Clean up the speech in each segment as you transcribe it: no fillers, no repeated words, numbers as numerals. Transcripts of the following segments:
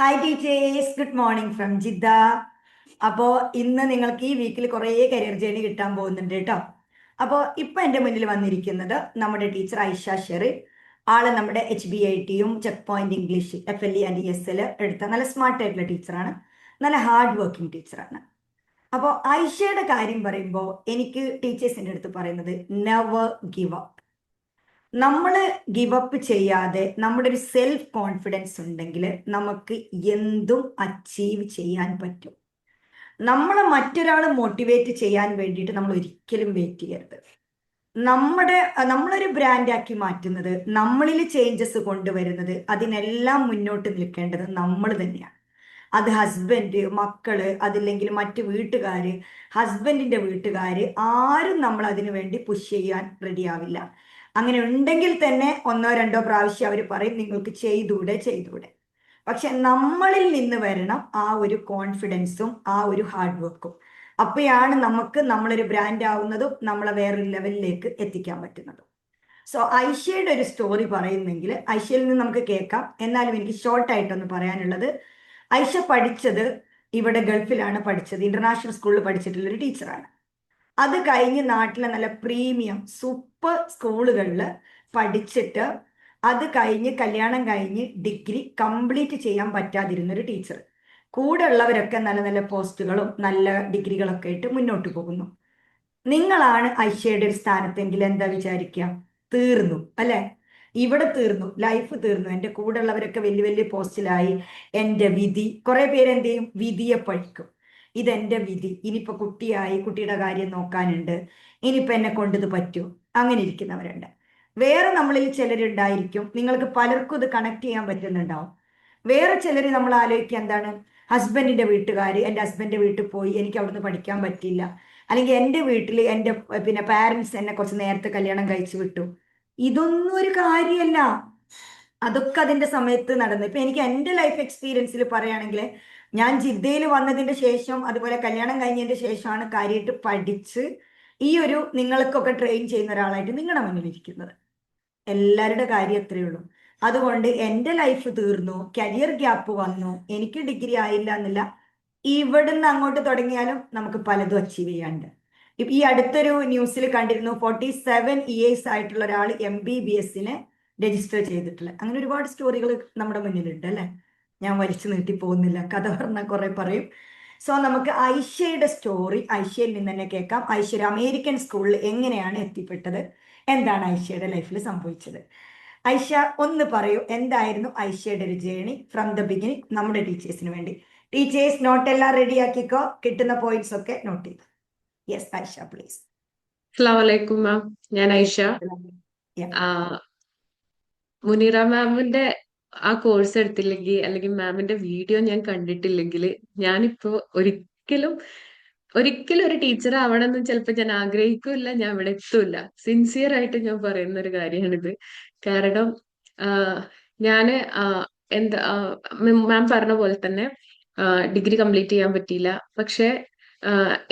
Hi teachers, good morning from Jeddah. അപ്പോൾ ഇന്ന് നിങ്ങൾക്ക് ഈ വീക്കിൽ കുറേ കരിയർ ജേണി കിട്ടാൻ പോകുന്നുണ്ട് കേട്ടോ. അപ്പോൾ ഇപ്പം എൻ്റെ മുന്നിൽ വന്നിരിക്കുന്നത് നമ്മുടെ ടീച്ചർ ഐഷ ഷെറി. ആള് നമ്മുടെ HBITയും check point English FLE and ESL എടുത്ത നല്ല സ്മാർട്ട് ആയിട്ടുള്ള ടീച്ചറാണ്. നല്ല ഹാർഡ് വർക്കിംഗ് ടീച്ചറാണ്. അപ്പോൾ ഐഷയുടെ കാര്യം പറയുമ്പോൾ എനിക്ക് ടീച്ചേഴ്സിൻ്റെ അടുത്ത് പറയുന്നത് നെവർ ഗിവ് അപ്പ്. നമ്മൾ ഗിവ് അപ്പ് ചെയ്യാതെ നമ്മുടെ ഒരു സെൽഫ് കോൺഫിഡൻസ് ഉണ്ടെങ്കിൽ നമുക്ക് എന്തും അച്ചീവ് ചെയ്യാൻ പറ്റും. നമ്മളെ മറ്റൊരാൾ മോട്ടിവേറ്റ് ചെയ്യാൻ വേണ്ടിയിട്ട് നമ്മൾ ഒരിക്കലും വെയിറ്റ് ചെയ്യരുത്. നമ്മളൊരു ബ്രാൻഡാക്കി മാറ്റുന്നത്, നമ്മളിൽ ചേഞ്ചസ് കൊണ്ടുവരുന്നത്, അതിനെല്ലാം മുന്നോട്ട് നിൽക്കേണ്ടത് നമ്മൾ തന്നെയാണ്. അത് ഹസ്ബൻഡ്, മക്കള്, അതില്ലെങ്കിൽ മറ്റു വീട്ടുകാര്, ഹസ്ബൻഡിന്റെ വീട്ടുകാര്, ആരും നമ്മൾ അതിനു വേണ്ടി പുഷ് ചെയ്യാൻ റെഡിയാവില്ല. അങ്ങനെ ഉണ്ടെങ്കിൽ തന്നെ ഒന്നോ രണ്ടോ പ്രാവശ്യം അവർ പറയും നിങ്ങൾക്ക് ചെയ്തൂടെ. പക്ഷെ നമ്മളിൽ നിന്ന് വരണം ആ ഒരു കോൺഫിഡൻസും ആ ഒരു ഹാർഡ് വർക്കും. അപ്പോഴാണ് നമുക്ക് നമ്മളൊരു ബ്രാൻഡ് ആവുന്നതും നമ്മളെ വേറൊരു ലെവലിലേക്ക് എത്തിക്കാൻ പറ്റുന്നതും. സോ ഐഷയുടെ ഒരു സ്റ്റോറി പറയുന്നെങ്കിൽ ഐഷയിൽ നിന്ന് നമുക്ക് കേൾക്കാം. എന്നാലും എനിക്ക് ഷോർട്ടായിട്ടൊന്ന് പറയാനുള്ളത്, ഐഷ പഠിച്ചത് ഇവിടെ ഗൾഫിലാണ് പഠിച്ചത്. ഇന്റർനാഷണൽ സ്കൂളിൽ പഠിച്ചിട്ടുള്ള ഒരു ടീച്ചറാണ്. അത് കഴിഞ്ഞ് നാട്ടിലെ നല്ല പ്രീമിയം സൂപ്പർ സ്കൂളുകളിൽ പഠിച്ചിട്ട് അത് കഴിഞ്ഞ് കല്യാണം കഴിഞ്ഞ് ഡിഗ്രി കംപ്ലീറ്റ് ചെയ്യാൻ പറ്റാതിരുന്നൊരു ടീച്ചർ. കൂടെ ഉള്ളവരൊക്കെ നല്ല നല്ല പോസ്റ്റുകളും നല്ല ഡിഗ്രികളൊക്കെ ആയിട്ട് മുന്നോട്ട് പോകുന്നു. നിങ്ങളാണ് ഐഷയുടെ ഒരു സ്ഥാനത്തെങ്കിൽ എന്താ വിചാരിക്കുക? തീർന്നു അല്ലെ? ഇവിടെ തീർന്നു, ലൈഫ് തീർന്നു. എൻ്റെ കൂടെ ഉള്ളവരൊക്കെ വലിയ വലിയ പോസ്റ്റിലായി. എൻ്റെ വിധി, കുറെ പേര് എന്ത് ചെയ്യും? വിധിയെ പഴിക്കും. ഇതെന്റെ വിധി, ഇനിയിപ്പോ കുട്ടിയായി, കുട്ടിയുടെ കാര്യം നോക്കാനുണ്ട്, ഇനിയിപ്പോ എന്നെ കൊണ്ടിത് പറ്റൂ, അങ്ങനെ ഇരിക്കുന്നവരുണ്ട്. വേറെ നമ്മളിൽ ചിലരുണ്ടായിരിക്കും, നിങ്ങൾക്ക് പലർക്കും ഇത് കണക്ട് ചെയ്യാൻ പറ്റുന്നുണ്ടാവും. വേറെ ചിലർ നമ്മൾ ആലോചിക്കുക എന്താണ്, ഹസ്ബൻഡിന്റെ വീട്ടുകാർ, എൻ്റെ ഹസ്ബൻഡിന്റെ വീട്ടിൽ പോയി എനിക്ക് അവിടുന്ന് പഠിക്കാൻ പറ്റില്ല, അല്ലെങ്കിൽ എൻ്റെ വീട്ടിൽ എൻ്റെ പാരൻസ് എന്നെ കുറച്ച് നേരത്തെ കല്യാണം കഴിച്ചു വിട്ടു. ഇതൊന്നും ഒരു കാര്യമല്ല. അതൊക്കെ അതിന്റെ സമയത്ത് നടന്നു. ഇപ്പൊ എനിക്ക് എൻ്റെ ലൈഫ് എക്സ്പീരിയൻസിൽ പറയുകയാണെങ്കിൽ, ഞാൻ ജിദ്ദയിൽ വന്നതിന്റെ ശേഷം, അതുപോലെ കല്യാണം കഴിഞ്ഞതിന്റെ ശേഷമാണ് കാര്യമായിട്ട് പഠിച്ച് ഈ ഒരു നിങ്ങൾക്കൊക്കെ ട്രെയിൻ ചെയ്യുന്ന ഒരാളായിട്ട് നിങ്ങളുടെ മുന്നിൽ ഇരിക്കുന്നത്. എല്ലാവരുടെ കാര്യം അത്രയേ ഉള്ളൂ. അതുകൊണ്ട് എൻ്റെ ലൈഫ് തീർന്നു, കരിയർ ഗ്യാപ്പ് വന്നു, എനിക്ക് ഡിഗ്രി ആയില്ല എന്നില്ല. ഇവിടുന്ന് അങ്ങോട്ട് തുടങ്ങിയാലും നമുക്ക് പലതും അച്ചീവ് ചെയ്യാണ്ട്. ഈ അടുത്തൊരു ന്യൂസിൽ കണ്ടിരുന്നു, 47 years ആയിട്ടുള്ള ഒരാൾ MBBS രജിസ്റ്റർ ചെയ്തിട്ടില്ല. അങ്ങനെ ഒരുപാട് സ്റ്റോറികൾ നമ്മുടെ മുന്നിലുണ്ട് അല്ലെ? ഞാൻ വലിച്ചു നീട്ടി പോകുന്നില്ല, കഥ പറഞ്ഞാൽ കുറെ പറയും. സോ നമുക്ക് ഐഷയുടെ സ്റ്റോറി ഐഷയിൽ നിന്ന് തന്നെ കേൾക്കാം. ഐഷ ഒരു അമേരിക്കൻ സ്കൂളിൽ എങ്ങനെയാണ് എത്തിപ്പെട്ടത്, എന്താണ് ഐഷയുടെ ലൈഫിൽ സംഭവിച്ചത്? ഐഷ ഒന്ന് പറയൂ, എന്തായിരുന്നു ഐഷയുടെ ഒരു ജേണി ഫ്രം ദ ബിഗിനിങ് നമ്മുടെ ടീച്ചേഴ്സിന് വേണ്ടി. ടീച്ചേഴ്സ് നോട്ട് എല്ലാം റെഡി ആക്കിക്കോ, കിട്ടുന്ന പോയിന്റ്സ് ഒക്കെ നോട്ട് ചെയ്തു. Yes Aisha, please. അസ്സലാമലൈക്കും മാം, ഞാൻ ഐഷ. ആ, മുനീറ മാമിന്റെ ആ കോഴ്സ് എടുത്തില്ലെങ്കിൽ അല്ലെങ്കിൽ മാമിന്റെ വീഡിയോ ഞാൻ കണ്ടിട്ടില്ലെങ്കിൽ ഞാനിപ്പോ ഒരിക്കലും ഒരിക്കലും ഒരു ടീച്ചർ ആവണമെന്ന് ചിലപ്പോൾ ഞാൻ ആഗ്രഹിക്കില്ല, ഞാൻ ഇവിടെ എത്തൂല. സിൻസിയർ ആയിട്ട് ഞാൻ പറയുന്ന ഒരു കാര്യമാണിത്. കാരണം ഞാന് എന്താ മാം പറഞ്ഞ പോലെ തന്നെ ഡിഗ്രി കംപ്ലീറ്റ് ചെയ്യാൻ പറ്റിയില്ല. പക്ഷെ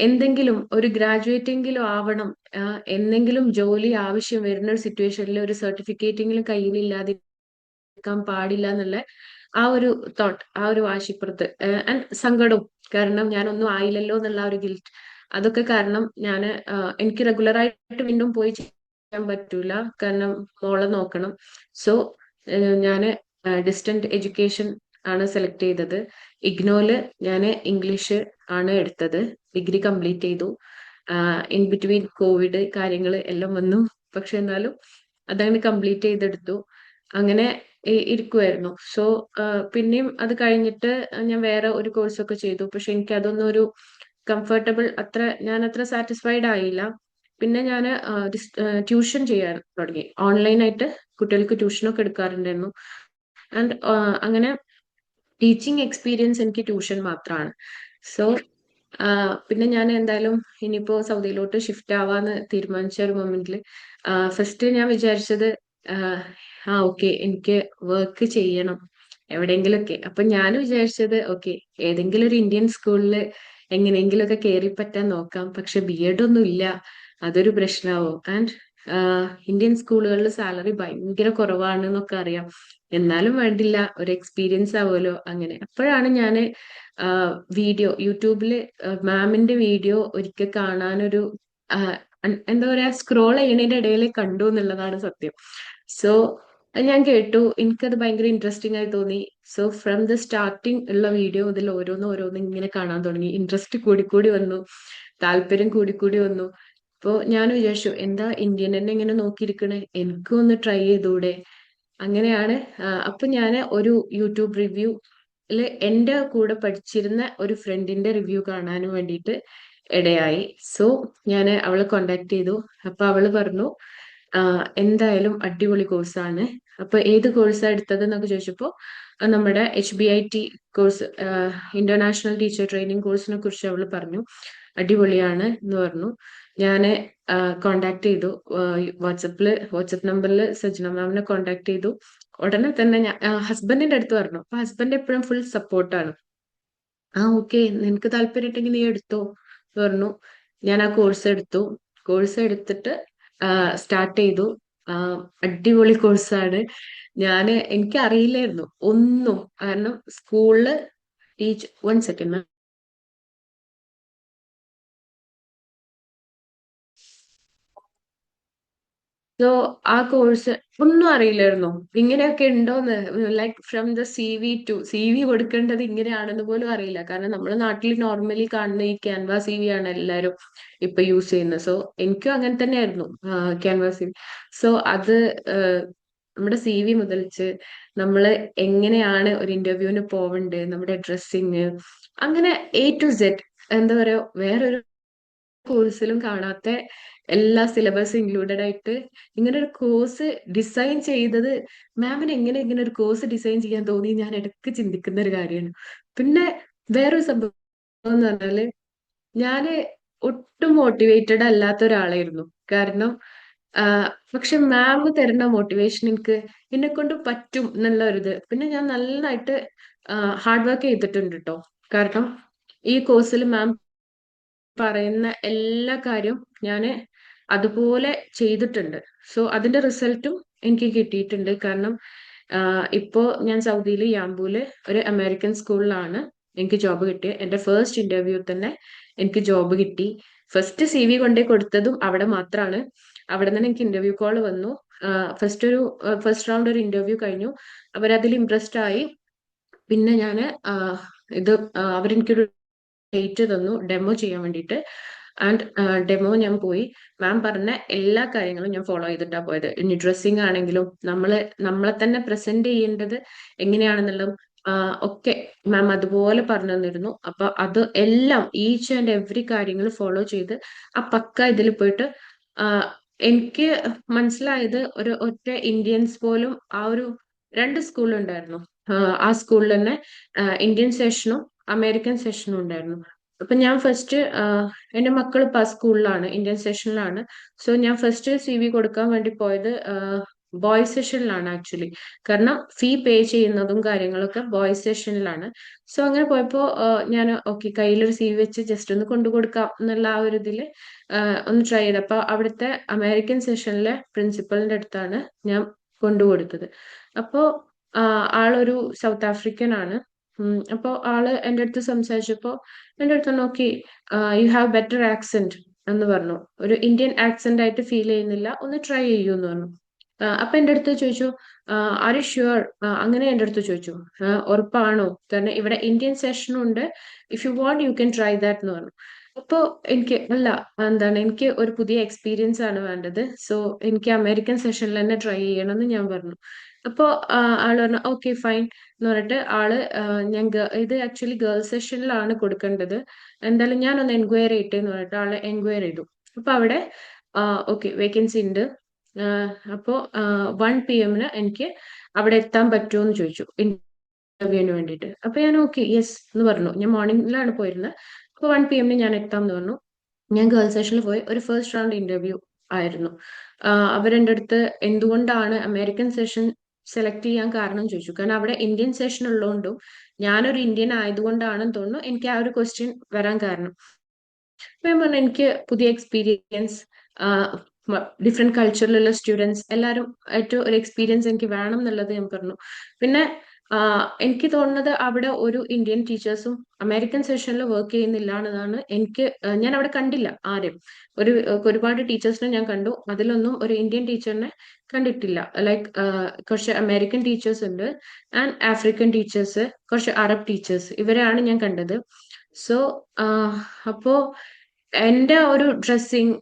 എന്തെങ്കിലും ഒരു ഗ്രാജുവേറ്റ് എങ്കിലും ആവണം, എന്തെങ്കിലും ജോലി ആവശ്യം വരുന്ന ഒരു സിറ്റുവേഷനിൽ ഒരു സർട്ടിഫിക്കറ്റെങ്കിലും കയ്യിലില്ലാതിരിക്കാൻ പാടില്ല എന്നുള്ള ആ ഒരു തോട്ട്, ആ ഒരു വാശിപ്പുറത്ത് ആൻഡ് സങ്കടവും, കാരണം ഞാനൊന്നും ആയില്ലല്ലോ എന്നുള്ള ആ ഒരു ഗിൽറ്റ്, അതൊക്കെ കാരണം എനിക്ക് റെഗുലർ ആയിട്ട് വീണ്ടും പോയി ചെയ്യാൻ പറ്റൂല, കാരണം മോളെ നോക്കണം. സോ ഞാന് ഡിസ്റ്റന്റ് എഡ്യൂക്കേഷൻ ആണ് സെലക്ട് ചെയ്തത്. ഇഗ്നോയില് ഞാൻ ഇംഗ്ലീഷ് ആണ് എടുത്തത്. ഡിഗ്രി കംപ്ലീറ്റ് ചെയ്തു. ഇൻ ബിറ്റ്വീൻ കോവിഡ് കാര്യങ്ങൾ എല്ലാം വന്നു. പക്ഷെ എന്നാലും അതങ്ങനെ കംപ്ലീറ്റ് ചെയ്തെടുത്തു. അങ്ങനെ ഇരിക്കുമായിരുന്നു. സോ പിന്നെയും അത് കഴിഞ്ഞിട്ട് ഞാൻ വേറെ ഒരു കോഴ്സൊക്കെ ചെയ്തു. പക്ഷെ എനിക്ക് അതൊന്നും ഒരു കംഫർട്ടബിൾ, ഞാൻ അത്ര സാറ്റിസ്ഫൈഡ് ആയില്ല. പിന്നെ ഞാൻ ട്യൂഷൻ ചെയ്യാൻ തുടങ്ങി. ഓൺലൈനായിട്ട് കുട്ടികൾക്ക് ട്യൂഷനൊക്കെ എടുക്കാറുണ്ടായിരുന്നു. ആൻഡ് അങ്ങനെ ടീച്ചിങ് എക്സ്പീരിയൻസ് എനിക്ക് ട്യൂഷൻ മാത്രമാണ്. സോ പിന്നെ ഞാൻ എന്തായാലും ഇനിയിപ്പോ സൗദിയിലോട്ട് ഷിഫ്റ്റ് ആവാന്ന് തീരുമാനിച്ച ഒരു മൊമെന്റിൽ ഫസ്റ്റ് ഞാൻ വിചാരിച്ചത് ഓക്കെ, എനിക്ക് വർക്ക് ചെയ്യണം എവിടെയെങ്കിലുമൊക്കെ. അപ്പൊ ഞാൻ വിചാരിച്ചത് ഓക്കെ, ഏതെങ്കിലും ഒരു ഇന്ത്യൻ സ്കൂളിൽ എങ്ങനെയെങ്കിലുമൊക്കെ കയറി പറ്റാൻ നോക്കാം. പക്ഷെ BEd ഒന്നും ഇല്ല, അതൊരു പ്രശ്നമാവും. ആൻഡ് ഇന്ത്യൻ സ്കൂളുകളിൽ സാലറി ഭയങ്കര കുറവാണ് എന്നൊക്കെ അറിയാം. എന്നാലും വേണ്ടില്ല, ഒരു എക്സ്പീരിയൻസ് ആവുമല്ലോ അങ്ങനെ. അപ്പോഴാണ് ഞാൻ വീഡിയോ യൂട്യൂബില് മാമിന്റെ വീഡിയോ ഒരിക്കൽ കാണാനൊരു എന്താ പറയാ, സ്ക്രോൾ ചെയ്യണതിന്റെ ഇടയിൽ കണ്ടു എന്നുള്ളതാണ് സത്യം. സോ ഞാൻ കേട്ടു, എനിക്കത് ഭയങ്കര ഇൻട്രസ്റ്റിംഗ് ആയി തോന്നി. സോ ഫ്രം ദ സ്റ്റാർട്ടിങ് ഉള്ള വീഡിയോ ഇതിൽ ഓരോന്ന് ഇങ്ങനെ കാണാൻ തുടങ്ങി. ഇൻട്രസ്റ്റ് കൂടിക്കൂടി വന്നു, താല്പര്യം കൂടിക്കൂടി വന്നു. അപ്പോ ഞാൻ വിചാരിച്ചു, എന്താ ഇന്ത്യൻ തന്നെ ഇങ്ങനെ നോക്കിയിരിക്കണേ, എനിക്കും ഒന്ന് ട്രൈ ചെയ്തൂടെ. അങ്ങനെയാണ് അപ്പൊ ഞാൻ ഒരു യൂട്യൂബ് റിവ്യൂല് എന്റെ കൂടെ പഠിച്ചിരുന്ന ഒരു ഫ്രണ്ടിന്റെ റിവ്യൂ കാണാനും വേണ്ടിയിട്ട് ഇടയായി. സോ ഞാൻ അവളെ കോണ്ടാക്ട് ചെയ്തു. അപ്പൊ അവള് പറഞ്ഞു എന്തായാലും അടിപൊളി കോഴ്സാണ്. അപ്പൊ ഏത് കോഴ്സാണ് എടുത്തത് എന്നൊക്കെ ചോദിച്ചപ്പോ നമ്മുടെ HBIT course, international teacher training കോഴ്സിനെ കുറിച്ച് അവള് പറഞ്ഞു. അടിപൊളിയാണ് എന്ന് പറഞ്ഞു. ഞാന് കോണ്ടാക്ട് ചെയ്തു. വാട്സപ്പ് നമ്പറിൽ സജ്ന മാമിനെ കോണ്ടാക്ട് ചെയ്തു. ഉടനെ തന്നെ ഞാൻ ഹസ്ബൻഡിന്റെ അടുത്ത് പറഞ്ഞു. അപ്പൊ ഹസ്ബൻഡ് എപ്പോഴും ഫുൾ സപ്പോർട്ടാണ്. ഓക്കെ, നിനക്ക് താല്പര്യം ഉണ്ടെങ്കിൽ നീ എടുത്തോ എന്ന് പറഞ്ഞു. ഞാൻ ആ കോഴ്സ് എടുത്തു. കോഴ്സ് എടുത്തിട്ട് സ്റ്റാർട്ട് ചെയ്തു. ആ, അടിപൊളി കോഴ്സാണ്. എനിക്ക് അറിയില്ലായിരുന്നു ഒന്നും. കാരണം സ്കൂളില് ടീച്ചർ, 1 സെക്കൻഡ്. സോ ആ കോഴ്സ് ഒന്നും അറിയില്ലായിരുന്നു, ഇങ്ങനെയൊക്കെ ഉണ്ടോന്ന്. ലൈക്ക് ഫ്രം ദ CV കൊടുക്കേണ്ടത് ഇങ്ങനെയാണെന്ന് പോലും അറിയില്ല. കാരണം നമ്മുടെ നാട്ടിൽ നോർമലി കാണുന്ന ഈ ക്യാൻവാ CV ആണ് എല്ലാവരും ഇപ്പൊ യൂസ് ചെയ്യുന്നത്. സോ എനിക്കും അങ്ങനെ തന്നെയായിരുന്നു ക്യാൻവാ CV. സോ അത് ആഹ്, നമ്മുടെ CV മുതൽച്ച് നമ്മള് എങ്ങനെയാണ് ഒരു ഇന്റർവ്യൂവിന് പോവേണ്ടത്, നമ്മുടെ ഡ്രസ്സിങ്, അങ്ങനെ A to Z, എന്താ പറയാ, വേറൊരു കോഴ്സിലും കാണാത്ത എല്ലാ സിലബസ് ഇൻക്ലൂഡഡ് ആയിട്ട് ഇങ്ങനെ ഒരു കോഴ്സ് ഡിസൈൻ ചെയ്തത്. മാമിന് എങ്ങനെ ഇങ്ങനെ ഒരു കോഴ്സ് ഡിസൈൻ ചെയ്യാൻ തോന്നി, ഞാൻ ഇടയ്ക്ക് ചിന്തിക്കുന്ന ഒരു കാര്യമാണ്. പിന്നെ വേറൊരു സംഭവം എന്ന് പറഞ്ഞാല്, ഞാന് ഒട്ടും മോട്ടിവേറ്റഡ് അല്ലാത്ത ഒരാളായിരുന്നു. കാരണം പക്ഷെ മാം തരുന്ന മോട്ടിവേഷൻ എനിക്ക് എന്നെ കൊണ്ട് പറ്റും എന്നുള്ള ഒരിത്. പിന്നെ ഞാൻ നന്നായിട്ട് ഹാർഡ് വർക്ക് ചെയ്തിട്ടുണ്ട് കേട്ടോ. കാരണം ഈ കോഴ്സിൽ മാം പറയുന്ന എല്ലാ കാര്യവും ഞാൻ അതുപോലെ ചെയ്തിട്ടുണ്ട്. സോ അതിന്റെ റിസൾട്ടും എനിക്ക് കിട്ടിയിട്ടുണ്ട്. കാരണം ഇപ്പോ ഞാൻ സൗദിയിൽ യാമ്പൂല് ഒരു അമേരിക്കൻ സ്കൂളിലാണ് എനിക്ക് ജോബ് കിട്ടിയത്. എന്റെ ഫസ്റ്റ് ഇന്റർവ്യൂ തന്നെ എനിക്ക് ജോബ് കിട്ടി. ഫസ്റ്റ് CV കൊണ്ടേ കൊടുത്തതും അവിടെ മാത്രമാണ്. അവിടെ നിന്ന് എനിക്ക് ഇന്റർവ്യൂ കോൾ വന്നു. ഫസ്റ്റ് റൗണ്ട് ഒരു ഇന്റർവ്യൂ കഴിഞ്ഞു. അവരതിൽ ഇംപ്രസ്ഡ് ആയി. പിന്നെ ഞാൻ ഇത് അവരെനിക്കൊരു ഡേറ്റ് തന്നു ഡെമോ ചെയ്യാൻ വേണ്ടിയിട്ട്. ആൻഡ് ഡെമോ ഞാൻ പോയി. മാം പറഞ്ഞ എല്ലാ കാര്യങ്ങളും ഞാൻ ഫോളോ ചെയ്തിട്ടാണ് പോയത്. ഇനി ഡ്രസ്സിങ് ആണെങ്കിലും നമ്മളെ തന്നെ പ്രസന്റ് ചെയ്യേണ്ടത് എങ്ങനെയാണെന്നുള്ളതും ഒക്കെ മാം അതുപോലെ പറഞ്ഞു തന്നിരുന്നു. അപ്പൊ അത് എല്ലാം ഈച്ച് ആൻഡ് എവറി കാര്യങ്ങൾ ഫോളോ ചെയ്ത് ആ പക്ക ഇതിൽ പോയിട്ട് ആ, എനിക്ക് മനസ്സിലായത്, ഒരു ഒറ്റ ഇന്ത്യൻസ് പോലും ആ ഒരു 2 സ്കൂളുണ്ടായിരുന്നു. ആ സ്കൂളിൽ തന്നെ ഇന്ത്യൻ സെഷനും അമേരിക്കൻ സെഷനും ഉണ്ടായിരുന്നു. അപ്പൊ ഞാൻ ഫസ്റ്റ് എന്റെ മക്കൾ ഇപ്പൊ ആ സ്കൂളിലാണ്, ഇന്ത്യൻ സെഷനിലാണ്. സോ ഞാൻ ഫസ്റ്റ് CV കൊടുക്കാൻ വേണ്ടി പോയത് ബോയ്സ് സെഷനിലാണ് ആക്ച്വലി. കാരണം ഫീ പേ ചെയ്യുന്നതും കാര്യങ്ങളൊക്കെ ബോയ്സ് സെഷനിലാണ്. സോ അങ്ങനെ പോയപ്പോ ഞാൻ ഓക്കെ, കയ്യിലൊരു CV വെച്ച് ജസ്റ്റ് ഒന്ന് കൊണ്ടു കൊടുക്കാം എന്നുള്ള ആ ഒരു ഇതില് ഒന്ന് ട്രൈ ചെയ്ത്. അപ്പൊ അവിടുത്തെ അമേരിക്കൻ സെഷനിലെ പ്രിൻസിപ്പലിന്റെ അടുത്താണ് ഞാൻ കൊണ്ടുകൊടുത്തത്. അപ്പോ ആളൊരു സൗത്ത് ആഫ്രിക്കൻ ആണ്. അപ്പോ ആള് എൻ്റെ അടുത്ത് സംസാരിച്ചപ്പോ എൻ്റെ അടുത്ത് നോക്കി, യു ഹാവ് ബെറ്റർ ആക്സെന്റ് എന്ന് പറഞ്ഞു. ഒരു ഇന്ത്യൻ ആക്സെന്റ് ആയിട്ട് ഫീൽ ചെയ്യുന്നില്ല, ഒന്ന് ട്രൈ ചെയ്യൂ എന്ന് പറഞ്ഞു. അപ്പൊ എൻ്റെ അടുത്ത് ചോദിച്ചു, ആർ യു ഷുവർ, അങ്ങനെ എൻ്റെ അടുത്ത് ചോദിച്ചു. ഉറപ്പാണോ, കാരണം ഇവിടെ ഇന്ത്യൻ സെഷനും ഉണ്ട്, if you want you can try that എന്ന് പറഞ്ഞു. അപ്പോ എനിക്ക് അല്ല, എന്താണ്, എനിക്ക് ഒരു പുതിയ എക്സ്പീരിയൻസ് ആണ് വേണ്ടത്. സോ എനിക്ക് അമേരിക്കൻ സെഷനിൽ തന്നെ ട്രൈ ചെയ്യണം എന്ന് ഞാൻ പറഞ്ഞു. അപ്പോ ആള് പറഞ്ഞു ഓക്കെ ഫൈൻ എന്ന് പറഞ്ഞിട്ട് ഇത് ആക്ച്വലി ഗേൾസ് സെഷനിലാണ് കൊടുക്കേണ്ടത്, എന്തായാലും ഞാനൊന്ന് എൻക്വയറി ചെയ്യട്ടെ എന്ന് പറഞ്ഞിട്ട് ആള് എൻക്വയറി ചെയ്തു. അപ്പൊ അവിടെ ഓക്കെ വേക്കൻസി ഉണ്ട്. അപ്പോ 1 PM എനിക്ക് അവിടെ എത്താൻ പറ്റുമോ എന്ന് ചോദിച്ചു ഇന്റർവ്യൂവിന് വേണ്ടിയിട്ട്. അപ്പൊ ഞാൻ ഓക്കെ യെസ് എന്ന് പറഞ്ഞു. ഞാൻ മോർണിംഗിലാണ് പോയിരുന്നത്. അപ്പൊ 1 PM ഞാൻ എത്താം എന്ന് പറഞ്ഞു. ഞാൻ ഗേൾസ് സെഷനിൽ പോയി. ഒരു ഫസ്റ്റ് റൗണ്ട് ഇന്റർവ്യൂ ആയിരുന്നു. അവരെന്റെ അടുത്ത് എന്തുകൊണ്ടാണ് അമേരിക്കൻ സെഷൻ സെലക്ട് ചെയ്യാൻ കാരണം ചോദിച്ചു. കാരണം അവിടെ ഇന്ത്യൻ സെഷൻ ഉള്ളതുകൊണ്ടും ഞാനൊരു ഇന്ത്യൻ ആയതുകൊണ്ടാണെന്ന് തോന്നുന്നു എനിക്ക് ആ ഒരു ക്വസ്റ്റ്യൻ വരാൻ കാരണം. അപ്പൊ ഞാൻ പറഞ്ഞു എനിക്ക് പുതിയ എക്സ്പീരിയൻസ് ഡിഫറെന്റ് കൾച്ചറിലുള്ള സ്റ്റുഡൻസ് എല്ലാവരും ഏറ്റവും ഒരു എക്സ്പീരിയൻസ് എനിക്ക് വേണം എന്നുള്ളത് ഞാൻ പറഞ്ഞു. പിന്നെ എനിക്ക് തോന്നുന്നത് അവിടെ ഒരു ഇന്ത്യൻ ടീച്ചേഴ്സും അമേരിക്കൻ സെഷനിൽ വർക്ക് ചെയ്യുന്നില്ല എന്നതാണ് എനിക്ക് ഞാൻ അവിടെ കണ്ടില്ല ആരും. ഒരുപാട് ടീച്ചേഴ്സിനെ ഞാൻ കണ്ടു, അതിലൊന്നും ഒരു ഇന്ത്യൻ ടീച്ചറിനെ കണ്ടിട്ടില്ല. ലൈക്ക് കുറച്ച് അമേരിക്കൻ ടീച്ചേഴ്സ് ഉണ്ട് ആൻഡ് ആഫ്രിക്കൻ ടീച്ചേഴ്സ്, കുറച്ച് അറബ് ടീച്ചേഴ്സ്, ഇവരെയാണ് ഞാൻ കണ്ടത്. സോ അപ്പോ എന്റെ ഒരു ഡ്രസ്സിങ്,